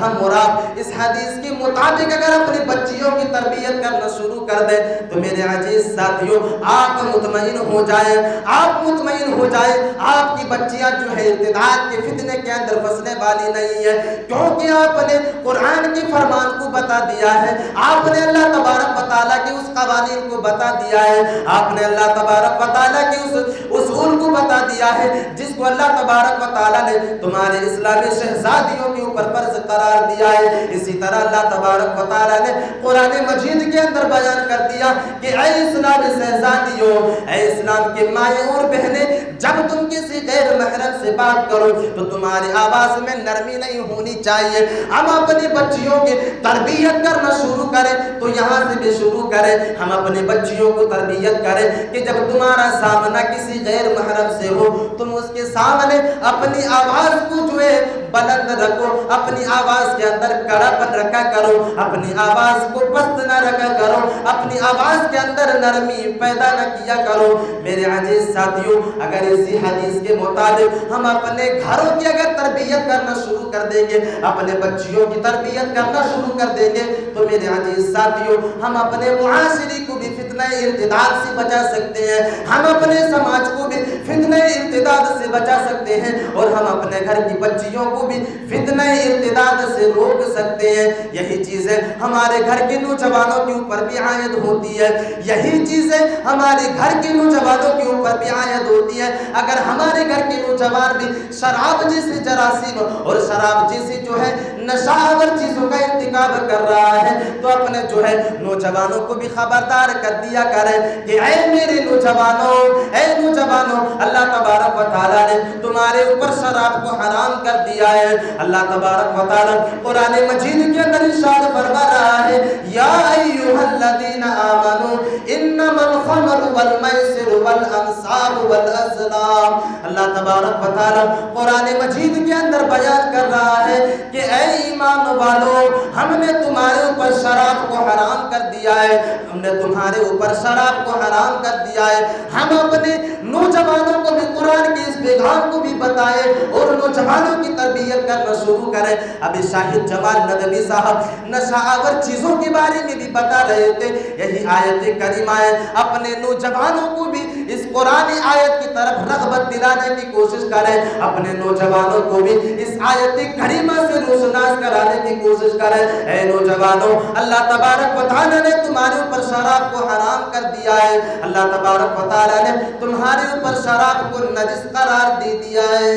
ہم اور آپ اس حدیث کے مطابق اگر اپنی بچیوں کی تربیت کرنا شروع کر دیں تو میرے عزیز ساتھیوں، آپ مطمئن ہو جائیں، آپ مطمئن ہو جائیں، آپ کی بچیاں جو ہے ارتداد کے فتنے کے اندر پھنسنے والی نہیں ہے، کیونکہ آپ نے قرآن کے فرمان کو بتا دیا ہے، آپ نے اللہ تبارک و تعالیٰ کے اس قوانین کو بتا دیا ہے، آپ نے اللہ تبارک و تعالیٰ کے اس اصول کو بتا دیا ہے جس کو اللہ تبارک و تعالیٰ نے تمہارے اسلامی شہزادیوں کے اوپر فرض قرار دیا ہے۔ اسی طرح اللہ تبارک و تعالیٰ نے قرآن مجید کے اندر بیان کر دیا کہ اے اسلامی شہزادیوں، اے اسلام کے مائیں اور بہنیں، جب تم کسی غیر محرم سے بات کرو تو تمہاری آواز میں نرمی نہیں ہونی چاہیے۔ ہم اپنی بچیوں کی تربیت کرنا شروع کریں تو یہاں سے بھی شروع کریں، ہم اپنی بچیوں کو تربیت کریں کہ جب تمہارا سامنا کسی غیر محرم سے ہو تم اس کے سامنے اپنی آواز کو جو ہے بلند رکھو، اپنی آواز کے اندر کڑا پن رکھا کرو، اپنی آواز کو پست نہ رکھا کرو، اپنی آواز کے اندر نرمی پیدا نہ کیا کرو۔ میرے عزیز ساتھیوں، اگر اسی حدیث کے مطابق ہم اپنے گھروں کی اگر تربیت کرنا شروع کر دیں گے، اپنے بچیوں کی تربیت کرنا شروع کر دیں گے تو میرے عزیز ساتھیوں، ہم اپنے معاشرے کو بھی فتنہ ارتداد سے بچا سکتے ہیں، ہم اپنے سماج کو بھی فتنہ ارتداد سے بچا سکتے ہیں، اور ہم اپنے گھر کی بچیوں کو بھی فتنہ ارتداد سے روک سکتے ہیں۔ یہی چیزیں ہمارے گھر کے نوجوانوں کے اوپر بھی عائد ہوتی ہے، یہی چیزیں ہمارے گھر کے نوجوانوں کے اوپر بھی عائد ہوتی ہے۔ اگر ہمارے گھر کے نوجوان بھی شراب جیسے جراثیم اور شراب جیسی جو ہے نشاور چیزوں کا ارتکاب کر رہا ہے تو اپنے جو ہے نوجوانوں کو بھی خبردار کر دیا کریں کہ اے میرے نوجوانوں، اے نوجوانوں، اللہ تبارک و تعالیٰ نے تمہارے اوپر شراب کو حرام کر دیا ہے۔ اللہ تبارک و تعالیٰ قرآن مجید کے اندر ارشاد فرما رہا ہے، یا ایھا الذین آمنوا انما الخمر والمیسر والانصاب والازلام۔ اللہ تبارک و تعالیٰ قرآن مجید کے اندر بیان کر رہا ہے کہ اے ایمان والو، ہم نے تمہارے اوپر شراب کو حرام کر دیا ہے، ہم نے تمہارے اوپر شراب کو حرام کر دیا ہے۔ ہم اپنے نوجوانوں کو بھی قرآن کی اس پیغام کو بھی بتائیں اور نوجوانوں کی تربیت کرنا شروع کریں۔ ابھی شاہد جمال ندوی صاحب نشاور چیزوں کے بارے میں بھی بتا رہے تھے، یہی آیت کریمہ ہے، اپنے نوجوانوں کو بھی اس قرآنی آیت کی طرف رغبت دلانے کی کوشش کریں، اپنے نوجوانوں کو بھی اس آیت کریمہ سے روشناس کرانے کی کوشش کریں۔ اے نوجوانوں، اللہ تبارک و تعالیٰ نے تمہارے اوپر شراب کو حرام کر دیا ہے، اللہ تبارک و تعالیٰ نے تمہارے اوپر شراب کو نجس قرار دے دیا ہے۔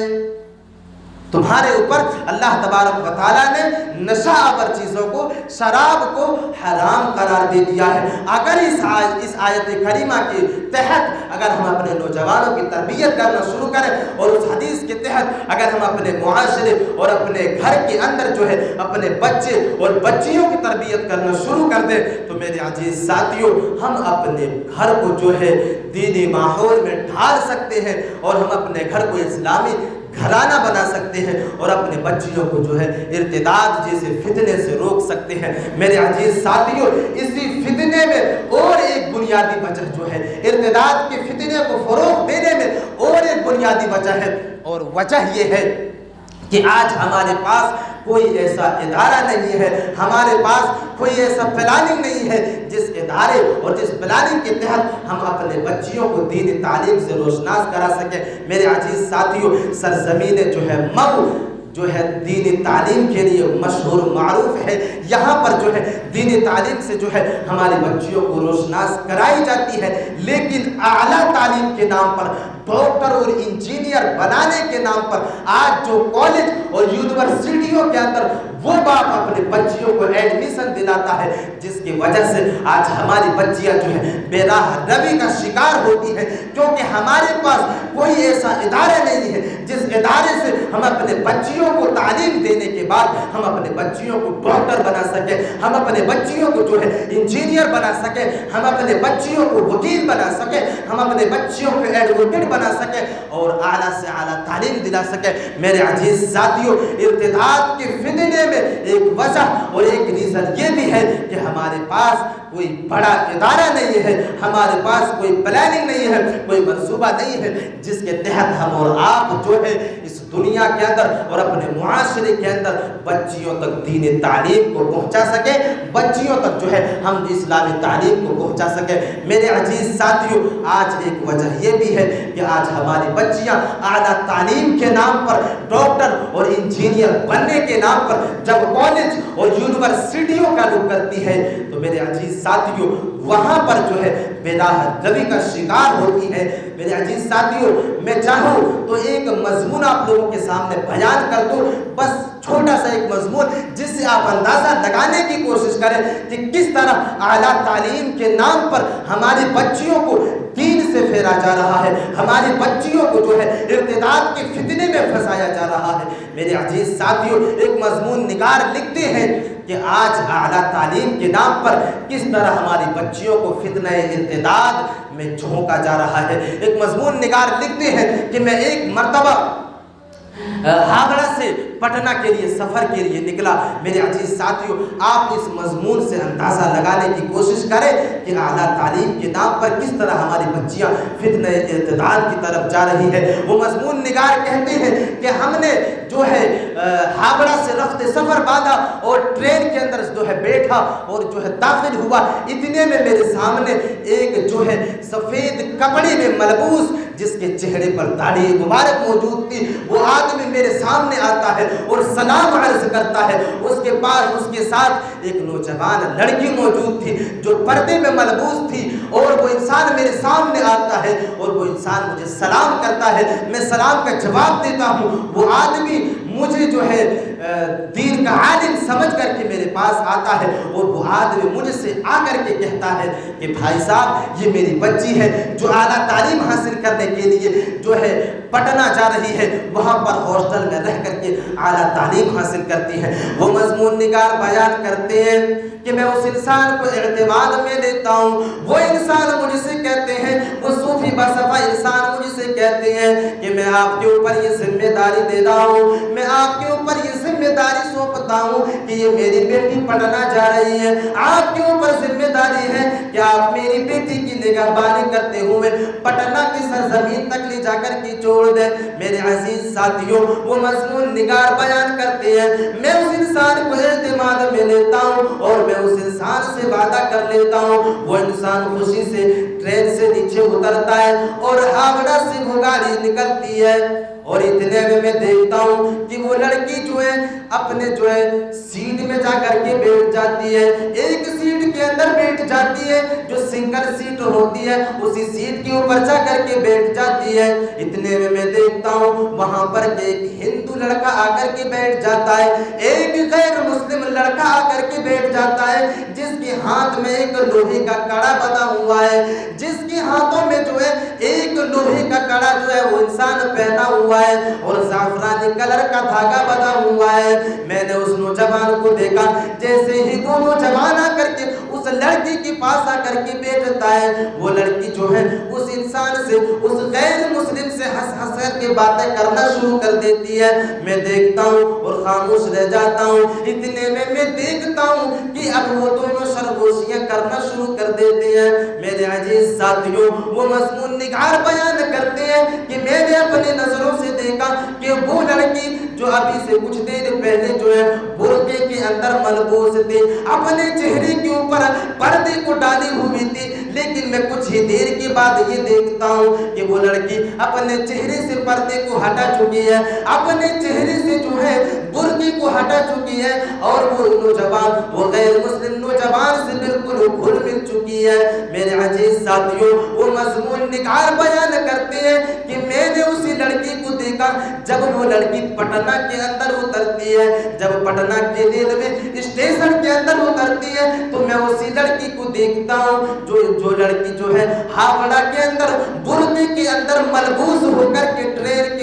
تمہارے اوپر اللہ تبارک و تعالیٰ نے نشہ آور چیزوں کو، شراب کو حرام قرار دے دیا ہے۔ اگر اس آیت کریمہ کے تحت اگر ہم اپنے نوجوانوں کی تربیت کرنا شروع کریں اور اس حدیث کے تحت اگر ہم اپنے معاشرے اور اپنے گھر کے اندر جو ہے اپنے بچے اور بچیوں کی تربیت کرنا شروع کر دیں تو میرے عزیز ساتھیوں ہم اپنے گھر کو جو ہے دینی ماحول میں ڈھال سکتے ہیں اور ہم اپنے گھر کو اسلامی گھرانہ بنا سکتے ہیں اور اپنے بچیوں کو جو ہے ارتداد جیسے فتنے سے روک سکتے ہیں۔ میرے عزیز ساتھیوں اسی فتنے میں اور ایک بنیادی وجہ جو ہے ارتداد کے فتنے کو فروغ دینے میں اور ایک بنیادی وجہ ہے، اور وجہ یہ ہے کہ آج ہمارے پاس کوئی ایسا ادارہ نہیں ہے، ہمارے پاس کوئی ایسا پلاننگ نہیں ہے جس ادارے اور جس پلاننگ کے تحت ہم اپنے بچیوں کو دینی تعلیم سے روشناس کرا سکیں۔ میرے عزیز ساتھیوں سرزمین جو ہے مئو جو ہے دینی تعلیم کے لیے مشہور معروف ہے، یہاں پر جو ہے دینی تعلیم سے جو ہے ہماری بچیوں کو روشناس کرائی جاتی ہے، لیکن اعلیٰ تعلیم کے نام پر ڈاکٹر اور انجینئر بنانے کے نام پر آج جو کالج اور یونیورسٹیوں کے اندر وہ باپ اپنے بچیوں کو ایڈمیشن دلاتا ہے، جس کی وجہ سے آج ہماری بچیاں جو ہے بے راہ روی کا شکار ہوتی ہیں، کیونکہ ہمارے پاس کوئی ایسا ادارہ نہیں ہے جس ادارے سے ہم اپنے بچیوں کو تعلیم دینے کے بعد ہم اپنے بچیوں کو ڈاکٹر بنا سکیں، ہم اپنے بچیوں کو جو ہے انجینئر بنا سکیں، ہم اپنے بچیوں کو وکیل بنا سکیں، ہم اپنے بچیوں کو ایڈوکیٹ بنا سکیں اور اعلیٰ سے اعلیٰ تعلیم دلا سکیں۔ میرے عزیز ساتھیوں ارتداد کے فتنے میں ایک وجہ اور ایک ریزن یہ بھی ہے کہ ہمارے پاس کوئی بڑا ادارہ نہیں ہے، ہمارے پاس کوئی پلاننگ نہیں ہے، کوئی منصوبہ نہیں ہے جس کے تحت ہم اور آپ جو ہے اس دنیا کے اندر اور اپنے معاشرے کے اندر بچیوں تک دین تعلیم کو پہنچا سکے، بچیوں تک جو ہے ہم اسلامی تعلیم کو پہنچا سکے۔ میرے عزیز ساتھیوں آج ایک وجہ یہ بھی ہے کہ آج ہماری بچیاں اعلیٰ تعلیم کے نام پر ڈاکٹر اور انجینئر بننے کے نام پر جب کالج اور یونیورسٹیوں کا رخ کرتی ہے تو میرے عزیز ساتھیوں وہاں پر جو ہے بے راہ روی کا شکار ہوتی ہے۔ میرے عزیز ساتھیوں میں چاہوں تو ایک مضمون آپ لوگوں کے سامنے بیان کر دوں، بس چھوٹا سا ایک مضمون جس سے آپ اندازہ لگانے کی کوشش کریں کہ کس طرح اعلیٰ تعلیم کے نام پر ہماری بچیوں کو دین سے پھیرا جا رہا ہے، ہماری بچیوں کو جو ہے ارتداد کے فتنے میں پھنسایا جا رہا ہے۔ میرے عزیز ساتھیوں ایک مضمون نگار لکھتے ہیں کہ آج اعلیٰ تعلیم کے نام پر کس طرح ہماری بچیوں کو فتنہ ارتداد میں جھونکا جا رہا ہے۔ ایک مضمون نگار لکھتے ہیں کہ میں ایک مرتبہ ہاگڑا سے پٹنہ کے لیے سفر کے لیے نکلا۔ میرے عزیز ساتھیوں آپ اس مضمون سے اندازہ لگانے کی کوشش کریں کہ اعلیٰ تعلیم کے نام پر کس طرح ہماری بچیاں فتنہ ارتداد کی طرف جا رہی ہیں۔ وہ مضمون نگار کہتے ہیں کہ ہم نے جو ہے ہاگڑا سے رخت سفر باندھا اور ٹرین کے اندر جو ہے بیٹھا اور جو ہے داخل ہوا، اتنے میں میرے سامنے ایک جو ہے سفید کپڑے میں ملبوس جس کے چہرے پر داڑھی مبارک موجود تھی وہ آدمی میرے سامنے آتا ہے اور سلام عرض کرتا ہے۔ اس کے پاس اس کے ساتھ ایک نوجوان لڑکی موجود تھی جو پردے میں ملبوس تھی، اور وہ انسان میرے سامنے آتا ہے اور وہ انسان مجھے سلام کرتا ہے، میں سلام کا جواب دیتا ہوں۔ وہ آدمی مجھے جو ہے دین کا عالم سمجھ کر کے میرے پاس آتا ہے اور وہ آدمی مجھ سے آ کر کے کہتا ہے کہ بھائی صاحب یہ میری بچی ہے جو اعلیٰ تعلیم حاصل کرنے کے لیے جو ہے پٹنہ جا رہی ہے، وہاں پر ہاسٹل میں رہ کر کے اعلیٰ تعلیم حاصل کرتی ہے۔ وہ مضمون نگار بیان کرتے ہیں کہ میں اس انسان کو اعتماد میں لیتا ہوں، وہ انسان مجھ سے کہتے ہیں، وہ صوفی باصفا انسان مجھ سے کہتے ہیں کہ میں آپ کے اوپر یہ ذمہ داری دے رہا ہوں، میں آپ کے اوپر یہ ذمہ داری سونپتا ہوں کہ یہ میری بیٹی پٹنہ جا رہی ہے، آپ کے اوپر ذمہ داری ہے کہ آپ میری بیٹی کی نگہبانی کرتے ہوئے پٹنہ کی سرزمین تک لے جا کر کے چھوڑ دیں۔ میرے عزیز ساتھیوں وہ مضمون نگار بیان کرتے ہیں میں اس انسان کو اعتماد میں لیتا ہوں اور میں اس انسان سے وعدہ کر لیتا ہوں۔ وہ انسان خوشی سے ٹرین سے نیچے اترتا ہے اور ہاگڑا سے وہ گاڑی نکلتی ہے، اور اتنے میں دیکھتا ہوں کہ وہ لڑکی جو ہے اپنے جو ہے سیٹ میں جا کر کے بیٹھ جاتی ہے۔ ایک سیٹ کے اندر بیٹھ جاتی ہے، جو سنگل سیٹ ہوتی ہے اسی سیٹ کے اوپر جا کر کے بیٹھ جاتی ہے۔ اتنے میں دیکھتا ہوں وہاں پر ایک ہندو لڑکا آ کر کے بیٹھ جاتا ہے، ایک غیر مسلم لڑکا آ کر کے بیٹھ جاتا ہے، جس کے ہاتھ میں ایک لوہے کا کڑا بنا ہوا ہے، جس کے ہاتھوں میں جو ہے ایک لوہے کا کڑا جو ہے وہ انسان پہنا ہوا ہے اور زعفرانی کلر کا دھاگا بنا ہوا ہے۔ میں نے اس نوجوان کو دیکھا، جیسے ہی وہ نوجوان آ کر کے اس لڑکی کے پاس آ کر کے بیٹھتا ہے، وہ لڑکی جو ہے اس انسان سے، اس غیر مسلم سے ہنس ہنس کر کے باتیں کرنا شروع کر دیتی ہے۔ میں دیکھتا ہوں اور خاموش رہ جاتا ہوں۔ اتنے میں دیکھتا ہوں کہ اب وہ دونوں سرگوشیاں کرنا شروع کر دیتے ہیں۔ میرے عزیز ساتھیوں، وہ مضمون نگار بیان کرتے ہیں کہ میں نے اپنی نظروں سے دیکھا کہ وہ لڑکی جو ابھی سے کچھ دیر پہلے جو ہے برقعے کے اندر ملبوس تھی، اپنے چہرے کے اوپر پردے کو ڈالی ہوئی تھی، لیکن میں کچھ ہی دیر کے بعد یہ دیکھتا ہوں کہ وہ لڑکی اپنے چہرے سے پردے کو ہٹا چکی ہے، اپنے چہرے سے جو ہے برقعے کو ہٹا چکی ہے، اور وہ نوجوان، وہ غیر مسلم نوجوان سے بالکل گھل مل چکی ہے۔ میرے عزیز ساتھیوں، وہ مضمون نگار بیان کرتے ہیں کہ میں نے اسی لڑکی کو دیکھا جب وہ لڑکی پٹنہ کے اندر اترتی ہے، جب پٹنہ کے ریلوے اسٹیشن کے اندر اترتی ہے تو میں اسی لڑکی کو دیکھتا ہوں جو لڑکی جو ہے ہاوڑا کے اندر برقعے کے اندر ملبوس ہو کر کے ٹرین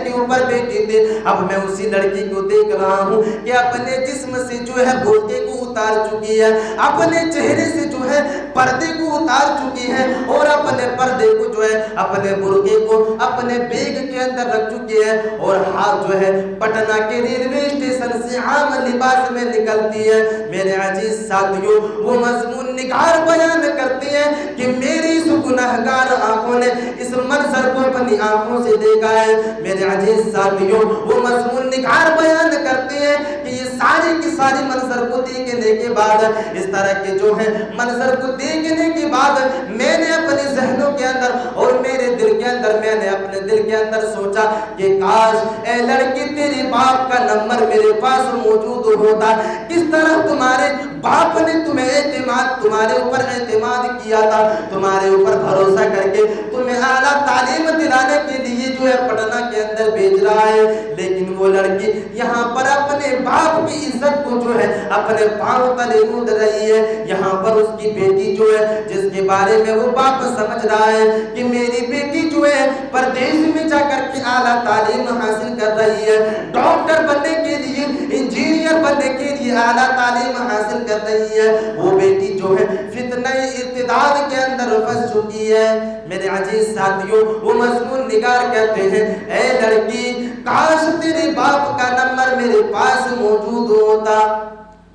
کے اوپر بیٹھی تھی۔ اب میں اسی لڑکی کو دیکھ رہا ہوں کہ اپنے جسم سے جو ہے برقعے کو اتار چکی ہے، اپنے چہرے سے جو ہے پردے کو اتار چکی ہے، اور اپنے پردے کو جو ہے، اپنے برقعے کو اپنے بیگ کے اندر رکھ چکی ہے، اور ہاتھ جو ہے پٹنہ کے ریلوے اسٹیشن سے عام لباس میں نکلتی ہے۔ میرے عزیز ساتھیوں، وہ مضمون نگار بیان کرتے ہیں کہ میری اس گناہگار آنکھوں نے اس منظر کو اپنی آنکھوں سے دیکھا ہے۔ میرے عزیز ساتھیوں، وہ مضمون نگار بیان کرتے ہیں کہ یہ ساری کی ساری منظر کو دیکھنے کے بعد، اس طرح کے جو ہے منظر کو دیکھنے کے بعد، میں نے اپنے ذہنوں کے اندر اور میرے دل کے اندر، میں نے اپنے دل کے اندر سوچا کہ کاش اے لڑکی تیرے باپ کا نمبر میرے پاس موجود ہوتا۔ کس طرح تمہارے باپ نے تمہارے اوپر اعتماد کیا تھا، تمہارے اوپر بھروسہ کر کے تمہیں اعلیٰ تعلیم دلانے کے لیے جو ہے پٹنہ کے اندر بھیج رہا ہے، لیکن وہ لڑکی یہاں پر اپنے باپ کی عزت کو جو ہے اپنے پاؤں تلے رود رہی ہے۔ یہاں پر اس کی بیٹی جو ہے، جس کے بارے میں وہ باپ سمجھ رہا ہے کہ میری بیٹی جو ہے پردیس میں جا کر کے اعلیٰ تعلیم حاصل کر رہی ہے، ڈاکٹر بننے کے لیے، انجینئر بننے کے لیے اعلیٰ تعلیم حاصل کر رہی ہے، وہ بیٹی جو ہے فتنہ ارتداد کے اندر پھنس چکی ہے۔ میرے عزیز ساتھیوں، وہ مضمون نگار کہتے ہیں اے لڑکی، کاش تیرے باپ کا نمبر میرے پاس موجود ہوتا۔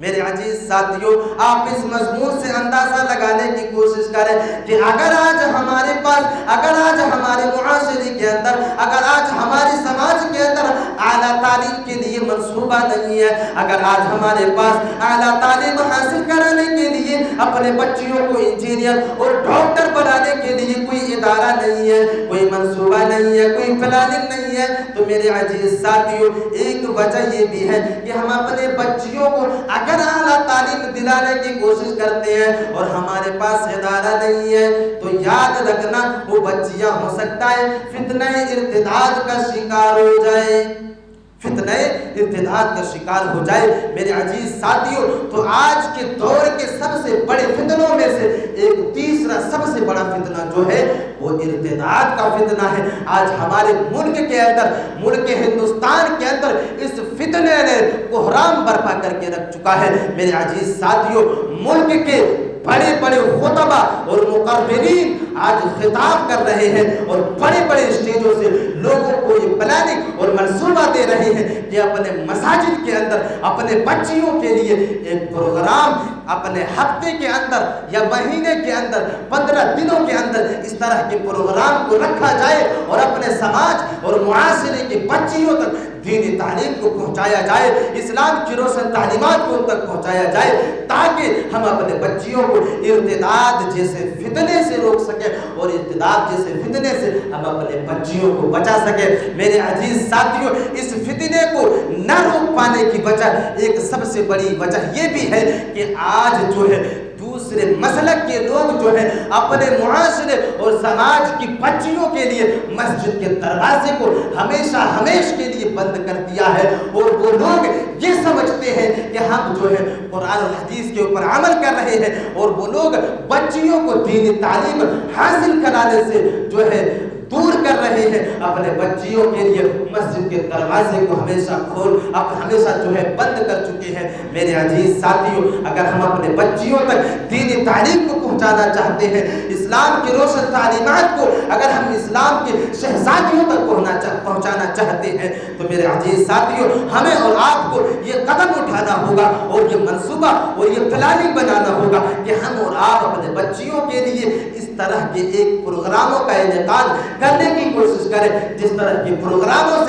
میرے عزیز ساتھیوں، آپ اس مضمون سے اندازہ لگانے کی کوشش کریں کہ اگر آج ہمارے پاس، اگر آج ہمارے معاشرے کے اندر، اگر آج ہمارے سماج کے اندر اعلیٰ تعلیم کے لیے منصوبہ نہیں ہے، اگر آج ہمارے پاس اعلیٰ تعلیم حاصل کرانے کے لیے اپنے بچیوں کو انجینئر اور ڈاکٹر بنانے کے لیے کوئی ادارہ نہیں ہے، کوئی منصوبہ نہیں ہے، کوئی پلاننگ نہیں ہے، تو میرے عزیز ساتھیوں، ایک وجہ یہ بھی ہے کہ ہم اپنے بچیوں کو اگر اعلیٰ تعلیم دلانے کی کوشش کرتے ہیں اور ہمارے پاس ادارہ نہیں ہے، تو یاد رکھنا وہ بچیاں ہو سکتا ہے فتنہ ارتداد کا شکار ہو جائے، فتنہ ارتداد کا شکار ہو جائے۔ میرے عزیز ساتھیوں، تو آج کے دور کے سب سے بڑے فتنوں میں سے ایک تیسرا سب سے بڑا فتنہ جو ہے وہ ارتداد کا فتنہ ہے۔ آج ہمارے ملک کے اندر، ملک ہندوستان کے اندر اس فتنے نے کوہرام برپا کر کے رکھ چکا ہے۔ میرے عزیز ساتھیوں، ملک کے بڑے بڑے خطبہ اور مقررین آج خطاب کر رہے ہیں اور بڑے بڑے اسٹیجوں سے لوگوں کو یہ پلاننگ اور منصوبہ دے رہے ہیں کہ اپنے مساجد کے اندر اپنے بچیوں کے لیے ایک پروگرام اپنے ہفتے کے اندر یا مہینے کے اندر 15 دنوں کے اندر اس طرح کے پروگرام کو رکھا جائے اور اپنے سماج اور معاشرے کے بچیوں تک دینی تعلیم کو پہنچایا جائے، اسلام کی روشن تعلیمات کو ان تک پہنچایا جائے، تاکہ ہم اپنے بچیوں کو ارتداد جیسے فتنے سے روک سکیں اور ارتداد جیسے فتنے سے ہم اپنے بچیوں کو بچا سکیں۔ میرے عزیز ساتھیوں، اس فتنے کو نہ روک پانے کی وجہ، ایک سب سے بڑی وجہ یہ بھی ہے کہ آج جو ہے دوسرے مسلک کے لوگ جو ہے اپنے معاشرے اور سماج کی بچیوں کے لیے مسجد کے دروازے کو ہمیشہ ہمیشہ کے لیے بند کر دیا ہے، اور وہ لوگ یہ سمجھتے ہیں کہ ہم جو ہے قرآن اور حدیث کے اوپر عمل کر رہے ہیں، اور وہ لوگ بچیوں کو دینی تعلیم حاصل کرانے سے جو ہے دور کر رہے ہیں، اپنے بچیوں کے لیے مسجد کے دروازے کو ہمیشہ جو ہے بند کر چکے ہیں۔ میرے عزیز ساتھیوں، اگر ہم اپنے بچیوں تک دینی تعلیم کو پہنچانا چاہتے ہیں، اسلام کی روشن تعلیمات کو اگر ہم اسلام کے شہزادیوں تک پہنچانا چاہتے ہیں، تو میرے عزیز ساتھیوں ہمیں اور آپ کو یہ قدم اٹھانا ہوگا اور یہ منصوبہ اور یہ پلاننگ بنانا ہوگا کہ ہم اور آپ اپنے بچیوں کے لیے اس طرح کے ایک پروگراموں کا انعقاد کرنے کی کوشش کریں، جس طرح کے پروگراموں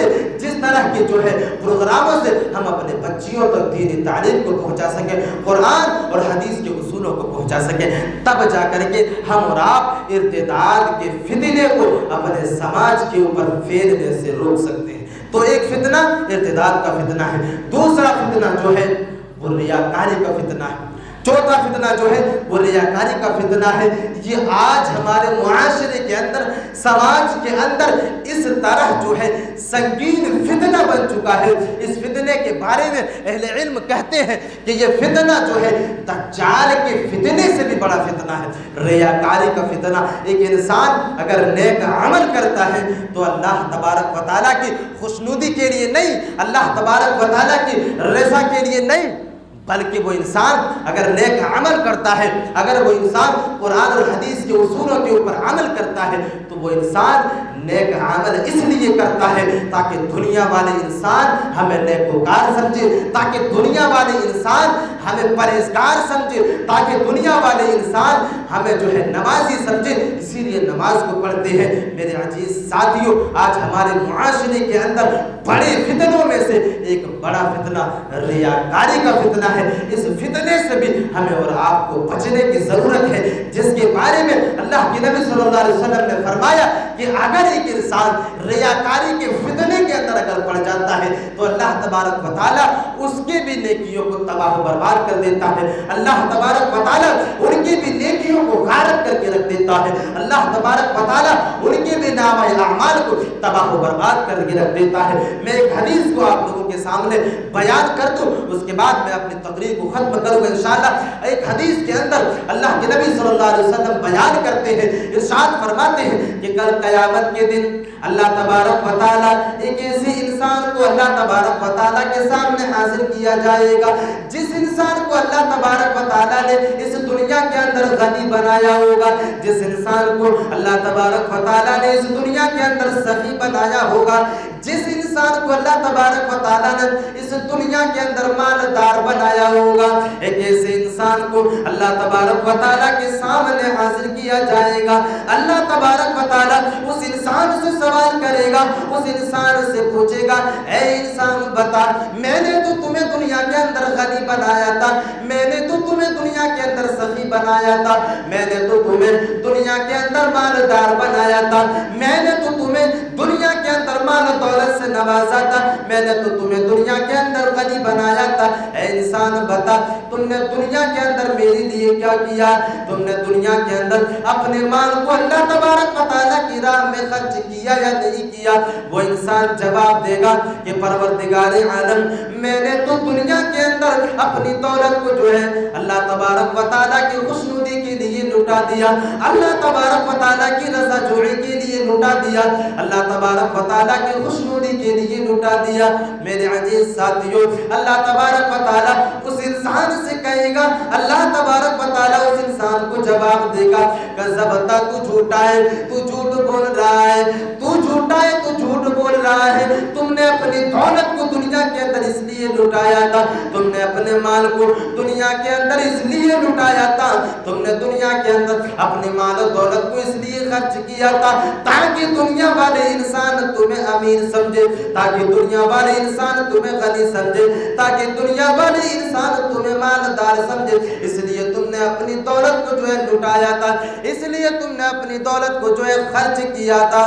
سے ہم اپنے بچیوں تک دینی تعلیم کو پہنچا سکیں، قرآن اور حدیث کے اصولوں کو پہنچا سکیں، تب جا کر کے ہم اور آپ ارتداد کے فتنے کو اپنے سماج کے اوپر پھیلنے سے روک سکتے ہیں۔ تو ایک فتنہ ارتداد کا فتنہ ہے، دوسرا فتنہ جو ہے وہ ریاکاری کا فتنہ ہے، چوتھا فتنہ جو ہے وہ ریاکاری کا فتنہ ہے۔ یہ آج ہمارے معاشرے کے اندر، سماج کے اندر اس طرح جو ہے سنگین فتنہ بن چکا ہے۔ اس فتنے کے بارے میں اہل علم کہتے ہیں کہ یہ فتنہ جو ہے دجال کے فتنے سے بھی بڑا فتنہ ہے، ریاکاری کا فتنہ۔ ایک انسان اگر نیک عمل کرتا ہے تو اللہ تبارک و تعالیٰ کی خوشنودی کے لیے نہیں، اللہ تبارک و تعالیٰ کی رضا کے لیے نہیں، بلکہ وہ انسان اگر نیک عمل کرتا ہے، اگر وہ انسان قرآن اور حدیث کے اصولوں کے اوپر عمل کرتا ہے، تو وہ انسان نیک عمل اس لیے کرتا ہے تاکہ دنیا والے انسان ہمیں نیکوکار سمجھے، تاکہ دنیا والے انسان ہمیں پرہیزگار سمجھے، تاکہ دنیا والے انسان ہمیں جو ہے نمازی سمجھے، اسی لیے نماز کو پڑھتے ہیں۔ میرے عزیز ساتھیوں، آج ہمارے معاشرے کے اندر بڑے فتنوں میں سے ایک بڑا فتنہ ریاکاری کا فتنہ ہے۔ اس فتنے سے بھی ہمیں اور آپ کو بچنے کی ضرورت ہے، جس کے بارے میں اللہ کے نبی صلی اللہ علیہ وسلم نے فرمایا کہ اگر ایک انسان ریاکاری کے فتنے کے اندر اگر پڑ جاتا ہے تو اللہ تبارک و تعالیٰ اس کے بھی نیکیوں کو تباہ و برباد کر دیتا ہے، اللہ تبارک و تعالیٰ ان کی بھی نیکیوں کو غارت کر کے رکھ دیتا ہے، اللہ تبارک و تعالیٰ ان کے بھی نامہ اعمال کو تباہ و برباد کر کے رکھ دیتا ہے۔ میں ایک حدیث کو آپ لوگوں کے سامنے بیان کر دوں، اس کے بعد میں اپنی تقریر کو ختم کروں گا انشاءاللہ۔ ایک حدیث کے اندر اللہ کے نبی صلی اللہ علیہ وسلم بیان کرتے ہیں، ارشاد فرماتے ہیں کہ کل قیامت کے دن اللہ تبارک و تعالیٰ ایک ایسے انسان کو اللہ تبارک و تعالیٰ کے سامنے حاضر کیا جائے گا جس انسان کو اللہ تبارک و تعالیٰ نے اس دنیا کے اندر غنی بنایا ہوگا، جس انسان کو اللہ تبارک و تعالیٰ نے اس دنیا کے اندر سخی بنایا ہوگا، جس انسان کو اللہ تبارک و تعالیٰ نے اس دنیا کے اندر مالدار بنایا ہوگا، ایک ایسے انسان کو اللہ تبارک و تعالیٰ کے سامنے حاضر کیا جائے گا۔ اللہ تبارک و تعالیٰ اس انسان سے سوال کرے گا، اس انسان سے پوچھے گا، اے انسان بتا، میں نے تو تمہیں دنیا کے اندر غنی بنایا تھا، میں نے تو تمہیں دنیا کے اندر سخی بنایا تھا، میں نے تو تمہیں دنیا کے اندر مالدار بنایا تھا، میں نے تو تمہیں دنیا کے اندر مال دولت سے نوازا تھا، میں نے تو تمہیں دنیا کے اندر غنی بنایا تھا، اے انسان بتا تم نے دنیا کے اندر میرے لیے کیا کیا؟ تم نے دنیا کے اندر اپنے مال کو اللہ تبارک و تعالیٰ کی راہ میں خرچ کیا یا نہیں کیا؟ وہ انسان جواب دے گا کہ پروردگار عالم، میں نے تو دنیا کے اندر اپنی دولت کو جو ہے اللہ تبارک و تعالیٰ کی خوشنودی کے لیے لٹا دیا، اللہ تبارک و تعالیٰ کی رضا جوئی کے لیے لٹا دیا، اللہ تبارک و تعالیٰ کی خوشنودی کے لیے لٹا دیا۔ میرے عزیز ساتھیوں، اللہ تبارک و تعالیٰ اس انسان سے کہے گا، اللہ تبارک و تعالیٰ اس انسان کو جواب دے گا، کذبتا، تو جھوٹا ہے، تو جھوٹ بول رہا ہے، تو جھوٹا ہے، تو جھوٹ بول رہا ہے، تم نے اپنی دولت کو دنیا کے اندر اس لیے لٹایا تھا، تم نے اپنے مال کو دنیا کے اندر اس لیے لٹایا تھا، تم نے دنیا کے اندر اپنے مال و دولت کو اس لیے خرچ کیا تھا تاکہ دنیا والے انسان تمہیں امیر سمجھے، تاکہ دنیا والے انسان تمہیں غنی سمجھے، تاکہ دنیا والے انسان تمہیں مالدار سمجھے، اس لیے تم نے اپنی دولت کو جو ہے لٹایا تھا، اس لیے تم نے اپنی دولت کو جو ہے خرچ کیا تھا۔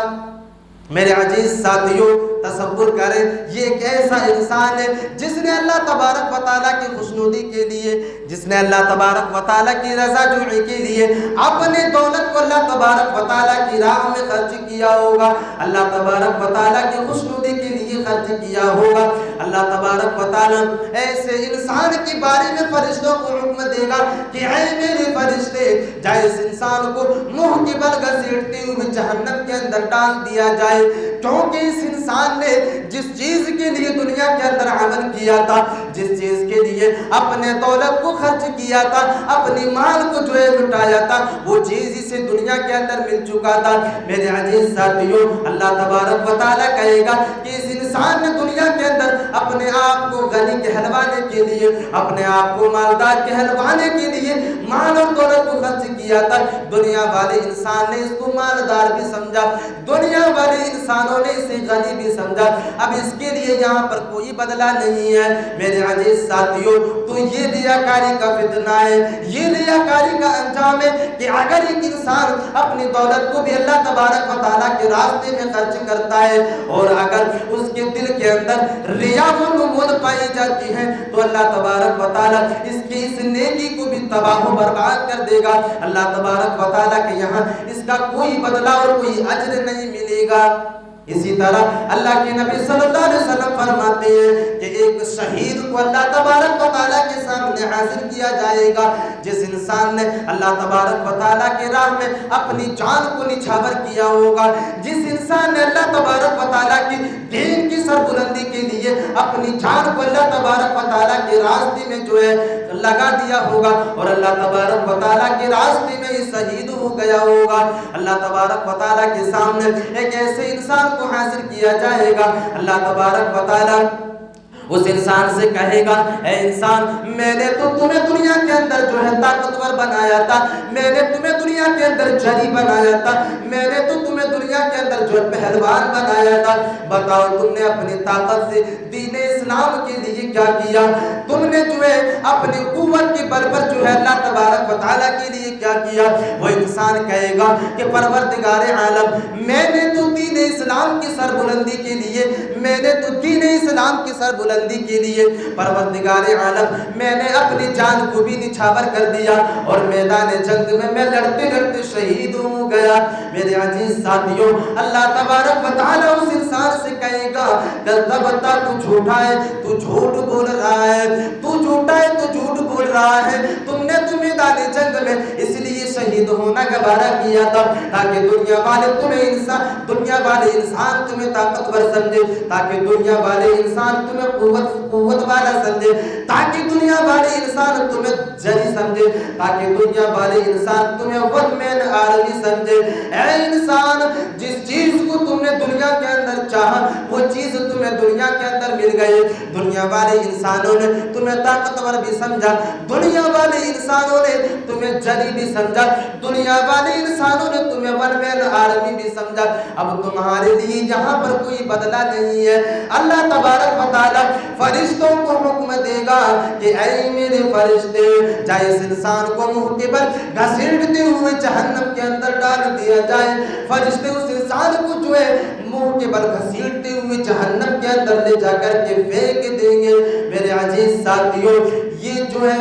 میرے عزیز ساتھیوں تصور کریں یہ ایک ایسا انسان ہے جس نے اللہ تبارک و تعالیٰ کی خوشنودی کے لیے، جس نے اللہ تبارک و تعالیٰ کی رضا جوئی کے لیے اپنے دولت کو اللہ تبارک و تعالیٰ کی راہ میں خرچ کیا ہوگا، اللہ تبارک و تعالیٰ کی خوشنودی کے لیے خرچ کیا ہوگا۔ اللہ تبارک و تعالیٰ ایسے انسان کے بارے میں فرشتوں کو حکم دے گا کہ اے میرے فرشتے، جائے اس انسان کو منہ کے بل گھسیٹتے ہوئے جہنم کے اندر ڈال دیا جائے، کیونکہ اس انسان نے جس چیز کے لیے دنیا کے اندر عمل کیا تھا، جس چیز کے لیے اپنے دولت کو خرچ کیا تھا، اپنی مال کو جو ہے لٹایا تھا، وہ چیز اسے دنیا کے اندر مل چکا تھا۔ میرے عزیز ساتھیوں اللہ تبارک و تعالیٰ کہے گا کہ اس انسان نے دنیا کے اندر اپنے آپ کو غنی کہلوانے کے لیے، اپنے آپ کو مالدار کہلوانے کے لیے مال اور دولت کو خرچ کیا تھا۔ دنیا والے انسان نے اس کو مالدار بھی سمجھا، دنیا والے انسانوں نے اسے غنی بھی سمجھا، اب اس کے لیے یہاں پر کوئی بدلہ نہیں ہے۔ میرے عزیز ساتھیوں تو یہ ریاکاری کا فتنہ ہے، یہ ریاکاری کا انجام ہے کہ اگر ایک انسان اپنی دولت کو بھی اللہ تبارک و تعالیٰ کے راستے میں خرچ کرتا ہے اور اگر اس کے دل کے اندر ریا و نمود پائی جاتی ہے تو اللہ تبارک و تعالیٰ اس کی اس نیکی کو بھی تباہ و برباد کر دے گا۔ اللہ تبارک و تعالیٰ کے یہاں اس کا کوئی بدلہ اور کوئی اجر نہیں ملے گا۔ اسی طرح اللہ کے نبی صلی اللہ علیہ وسلم فرماتے ہیں کہ ایک شہید کو اللہ تبارک و تعالیٰ کے سامنے حاضر کیا جائے گا، جس انسان نے اللہ تبارک و تعالیٰ کے راہ میں اپنی جان کو نچھاور کیا ہوگا، جس انسان نے اللہ تبارک و تعالیٰ کی دین کی سربلندی کے لیے اپنی جان کو اللہ تبارک و تعالیٰ کے راستے میں جو ہے لگا دیا ہوگا اور اللہ تبارک و تعالیٰ کے راستے میں ہی شہید ہو گیا ہوگا۔ اللہ تبارک و تعالیٰ کے سامنے ایک ایسے انسان کو حاضر کیا جائے گا، اللہ تبارک و تعالیٰ اس انسان سے کہے گا اے انسان میں نے تو تمہیں دنیا کے اندر جو ہے طاقتور بنایا تھا، میں نے تمہیں دنیا کے اندر جری بنایا تھا، میں نے تو تمہیں دنیا کے اندر جو ہے پہلوان بنایا تھا، بتاؤ تم نے اپنی طاقت سے دین اسلام کے لیے کیا کیا؟ تم نے جو ہے اپنی قوت کے بل پر جو ہے اللہ تبارک و تعالیٰ کے لیے کیا کیا؟ وہ انسان کہے گا کہ پروردگار عالم میں نے تو دین اسلام کی سربلندی کے لیے، میں نے تو دین اسلام کی سربلندی کے لیے پروردگار عالم میں نے اپنی جان کو بھی نچھاور کر دیا اور میدان جنگ میں لڑتے لڑتے شہید ہو گیا۔ میرے عزیز ساتھیوں اللہ تبارک و تعالیٰ اس انسان سے کہے گا کذبتا تو جھوٹا ہے، تو جھوٹ بول رہا ہے، تو جھوٹا ہے، تو جھوٹ بول رہا ہے، تم نے تو میدان جنگ میں اس لیے شہید ہونا گوارا کیا تھا تاکہ دنیا والے انسان تمہیں طاقتور سمجھے، تاکہ دنیا والے انسان تمہیں قوت والا سمجھے، تاکہ دنیا والے انسان تمہیں جری سمجھے، تاکہ دنیا والے انسان تمہیں ون مین آرمی سمجھے۔ اے انسان جس چیز کو تم نے دنیا کے اندر چاہا وہ چیز تمہیں دنیا کے اندر مل گئی، دنیا والے انسانوں نے تمہیں طاقتور بھی سمجھا، دنیا والے انسانوں نے تمہیں جری بھی سمجھا، دنیا والے انسانوں نے تمہیں ون مین آرمی بھی سمجھا، اب تمہارے لیے یہاں پر کوئی بدلہ نہیں ہے۔ اللہ تبارک و تعالیٰ فرشتوں کو حکم دے گا کہ اے میرے فرشتے جائے اس انسان کو منہ کے بل گھسیٹتے ہوئے جہنم کے اندر ڈال دیا جائے۔ فرشتے اس انسان کو جو ہے منہ کے بل گھسیٹتے ہوئے جہنم کے اندر لے جا کر کے پھینک دیں گے۔ میرے عزیز ساتھیوں یہ جو ہے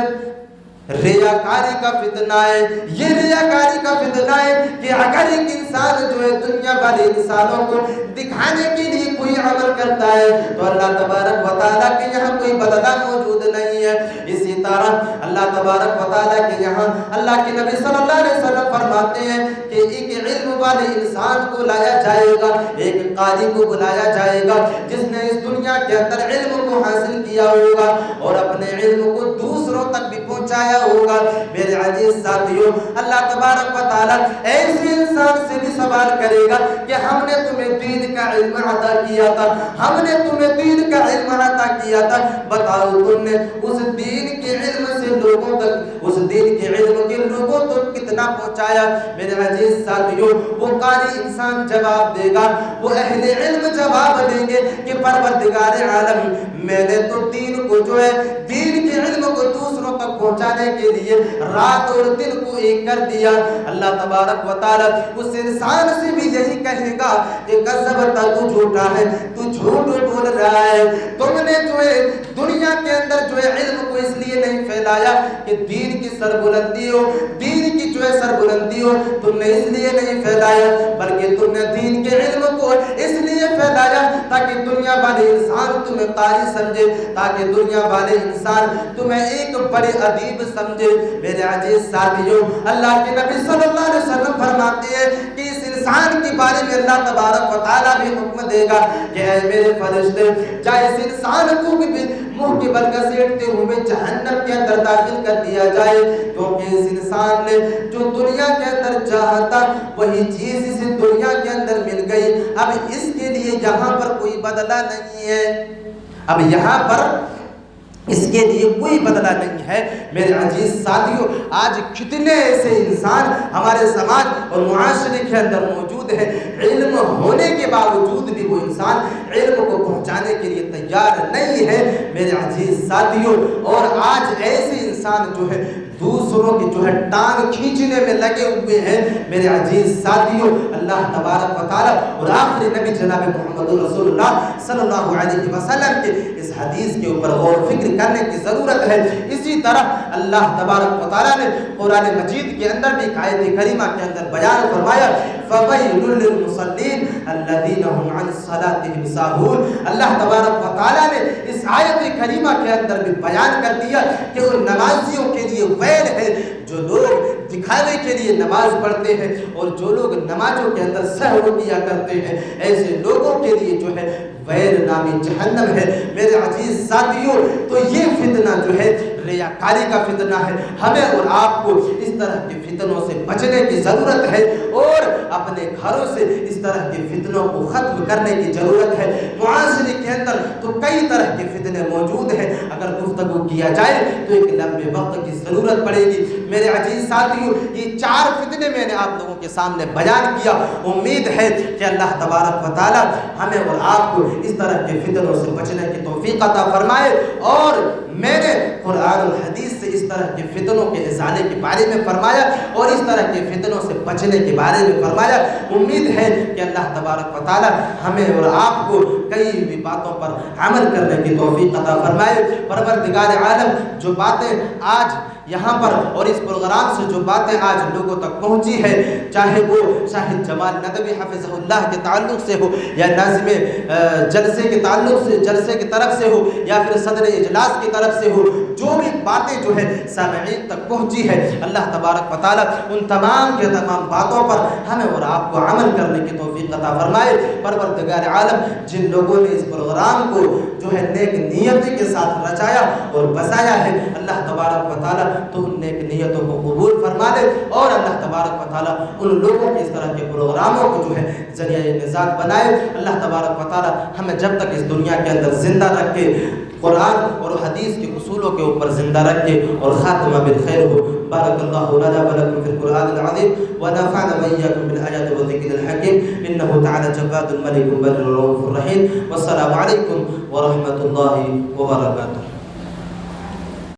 ریاکاری کا فتنہ ہے، یہ ریاکاری کا فتنہ ہے کہ اگر ایک انسان جو ہے دنیا والے انسانوں کو دکھانے کے لیے کوئی عمل کرتا ہے تو اللہ تبارک و تعالیٰ کے یہاں کوئی بدلہ موجود نہیں ہے۔ اسی طرح اللہ تبارک و تعالیٰ کے یہاں اللہ کے نبی صلی اللہ علیہ وسلم فرماتے ہیں کہ ایک علم والے انسان کو لایا جائے گا، ایک قاری کو بلایا جائے گا جس نے اس دنیا کے اندر علم کو حاصل کیا ہوگا اور اپنے علم کو دوسروں تک بھی پہنچایا ہوگا۔ میرے عزیز ساتھیوں اللہ تبارک و تعالیٰ ایسے انسان سے بھی سوال کرے گا کہ ہم نے تمہیں دین کا علم عطا کیا تھا، ہم نے تمہیں دین کا علم عطا کیا تھا، بتاؤ تم نے اس دین کے علم سے لوگوں تک، اس دین کے علم کے لوگوں تک کتنا پہنچایا؟ میرے عزیز ساتھیوں وہ قاری انسان جواب دے گا، وہ اہل علم جواب دیں گے کہ پروردگار عالم میں نے تو دین کو جو ہے دین کے علم کو دوسروں تک پہنچا پہنچانے کے لیے رات اور دن کو ایک کر دیا۔ اللہ تبارک و تعالی اس انسان سے بھی یہی کہے گا کہ کذبتا، تو جھوٹا ہے، تو جھوٹ بول رہا ہے۔ تم نے جو ہے دنیا کے اندر جو ہے علم کو اس لیے نہیں پھیلایا کہ دین کی سربلندی ہو، دین کی جو ہے سربلندی ہو، تم نے اس لیے نہیں پھیلایا، بلکہ تم نے دین کے علم کو اس لیے پھیلایا تاکہ دنیا والے انسان تمہیں قاری سمجھے، تاکہ دنیا والے انسان تمہیں ایک بڑے ادیب سمجھے۔ میرے عزیز ساتھیوں، اللہ کے نبی صلی اللہ علیہ وسلم فرماتے ہیں کہ اس انسان کے بارے میں اللہ تبارک و تعالیٰ بھی حکم دے گا کہ اے میرے فرشتے، چاہے اس انسان کو بھی منہ کی بل گھسیٹتے ہوئے جہنم کے اندر داخل کر دیا جائے، کیونکہ اس انسان نے جو دنیا کے اندر چاہا تھا وہی چیز اسے دنیا کے اندر مل گئی۔ اب اس کے لیے یہاں پر کوئی بدلہ نہیں ہے، اب یہاں پر اس کے لیے کوئی بدلہ نہیں ہے۔ میرے عزیز ساتھیوں، آج کتنے ایسے انسان ہمارے سماج اور معاشرے کے اندر موجود ہیں، علم ہونے کے باوجود بھی وہ انسان علم کو پہنچانے کے لیے تیار نہیں ہے۔ میرے عزیز ساتھیوں، اور آج ایسے انسان جو ہے دوسروں کی جو ہے ٹانگ کھینچنے میں لگے ہوئے ہیں۔ میرے عزیز ساتھیوں، اللہ تبارک و تعالیٰ اور آخری نبی جناب محمد رسول اللہ صلی اللہ علیہ وسلم کے اس حدیث کے اوپر غور و فکر کرنے کی ضرورت ہے۔ اسی طرح اللہ تبارک و تعالیٰ نے قرآن مجید کے اندر بھی آیت کریمہ کے اندر بیان فرمایا فَوَيْلٌ لِّلْمُصَلِّينَ الَّذِينَ هُمْ عَنْ صَلَاتِهِمْ سَاهُونَ۔ اللہ تبارک و تعالیٰ نے اس آیت کریمہ کے اندر بھی بیان کر دیا کہ ان نمازیوں کے لیے ویل ہے جو لوگ دکھاوے کے لیے نماز پڑھتے ہیں اور جو لوگ نمازوں کے اندر سہو کیا کرتے ہیں، ایسے لوگوں کے لیے جو ہے ویل نامی جہنم ہے۔ میرے عزیز ساتھیوں، تو یہ فتنہ جو ہے ریاکاری کا فتنہ ہے۔ ہمیں اور آپ کو اس طرح کے فتنوں سے بچنے کی ضرورت ہے اور اپنے گھروں سے اس طرح کے فتنوں کو ختم کرنے کی ضرورت ہے۔ معاشرے کے اندر تو کئی طرح کے فتنے موجود ہیں، اگر گفتگو کیا جائے تو ایک لمبے وقت کی ضرورت پڑے گی۔ میرے عزیز ساتھیوں، یہ 4 فتنے میں نے آپ لوگوں کے سامنے بیان کیا۔ امید ہے کہ اللہ تبارک و تعالی ہمیں اور آپ کو اس طرح کے فتنوں سے بچنے کی توفیق عطا فرمائے، اور میں نے قرآن اور حدیث سے اس طرح کے فتنوں کے ازالے کے بارے میں فرمایا اور اس طرح کے فتنوں سے بچنے کے بارے میں فرمایا۔ امید ہے کہ اللہ تبارک و تعالی ہمیں اور آپ کو کئی بھی باتوں پر عمل کرنے کی توفیق عطا فرمائے۔ پروردگار عالم، جو باتیں آج یہاں پر اور اس پروگرام سے جو باتیں آج لوگوں تک پہنچی ہے، چاہے وہ شاہد جمال ندوی حفظہ اللہ کے تعلق سے ہو یا ناظم جلسے کے تعلق سے، جلسے کی طرف سے ہو یا پھر صدر اجلاس کی طرف سے ہو، جو بھی باتیں جو ہے سامعین تک پہنچی ہے، اللہ تبارک و تعالی ان تمام کے تمام باتوں پر ہمیں اور آپ کو عمل کرنے کی توفیق عطا فرمائے۔ پروردگار عالم، جن لوگوں نے اس پروگرام کو جو ہے نیک نیتی کے ساتھ رچایا اور بسایا ہے، اللہ تبارک و تعالی تو ان نیک نیتوں کو قبول فرما لے، اور اللہ تبارک و تعالی ان لوگوں کے اس طرح کے پروگراموں کو جو ہے ذریعہ نجات بنائے۔ اللہ تبارک و تعالی ہمیں جب تک اس دنیا کے اندر زندہ رکھے، قرآن اور حدیث کے اصولوں کے اوپر زندہ رکھے اور خاتمہ بالخیر ہو۔ بارک اللہ لنا ولکم فی القرآن العظیم ونفعنا وإياکم بالآیات والذکر الحکیم، انہ تعالی جواد ملک بر رؤوف رحیم۔ والسلام علیکم ورحمۃ اللہ وبرکاتہ۔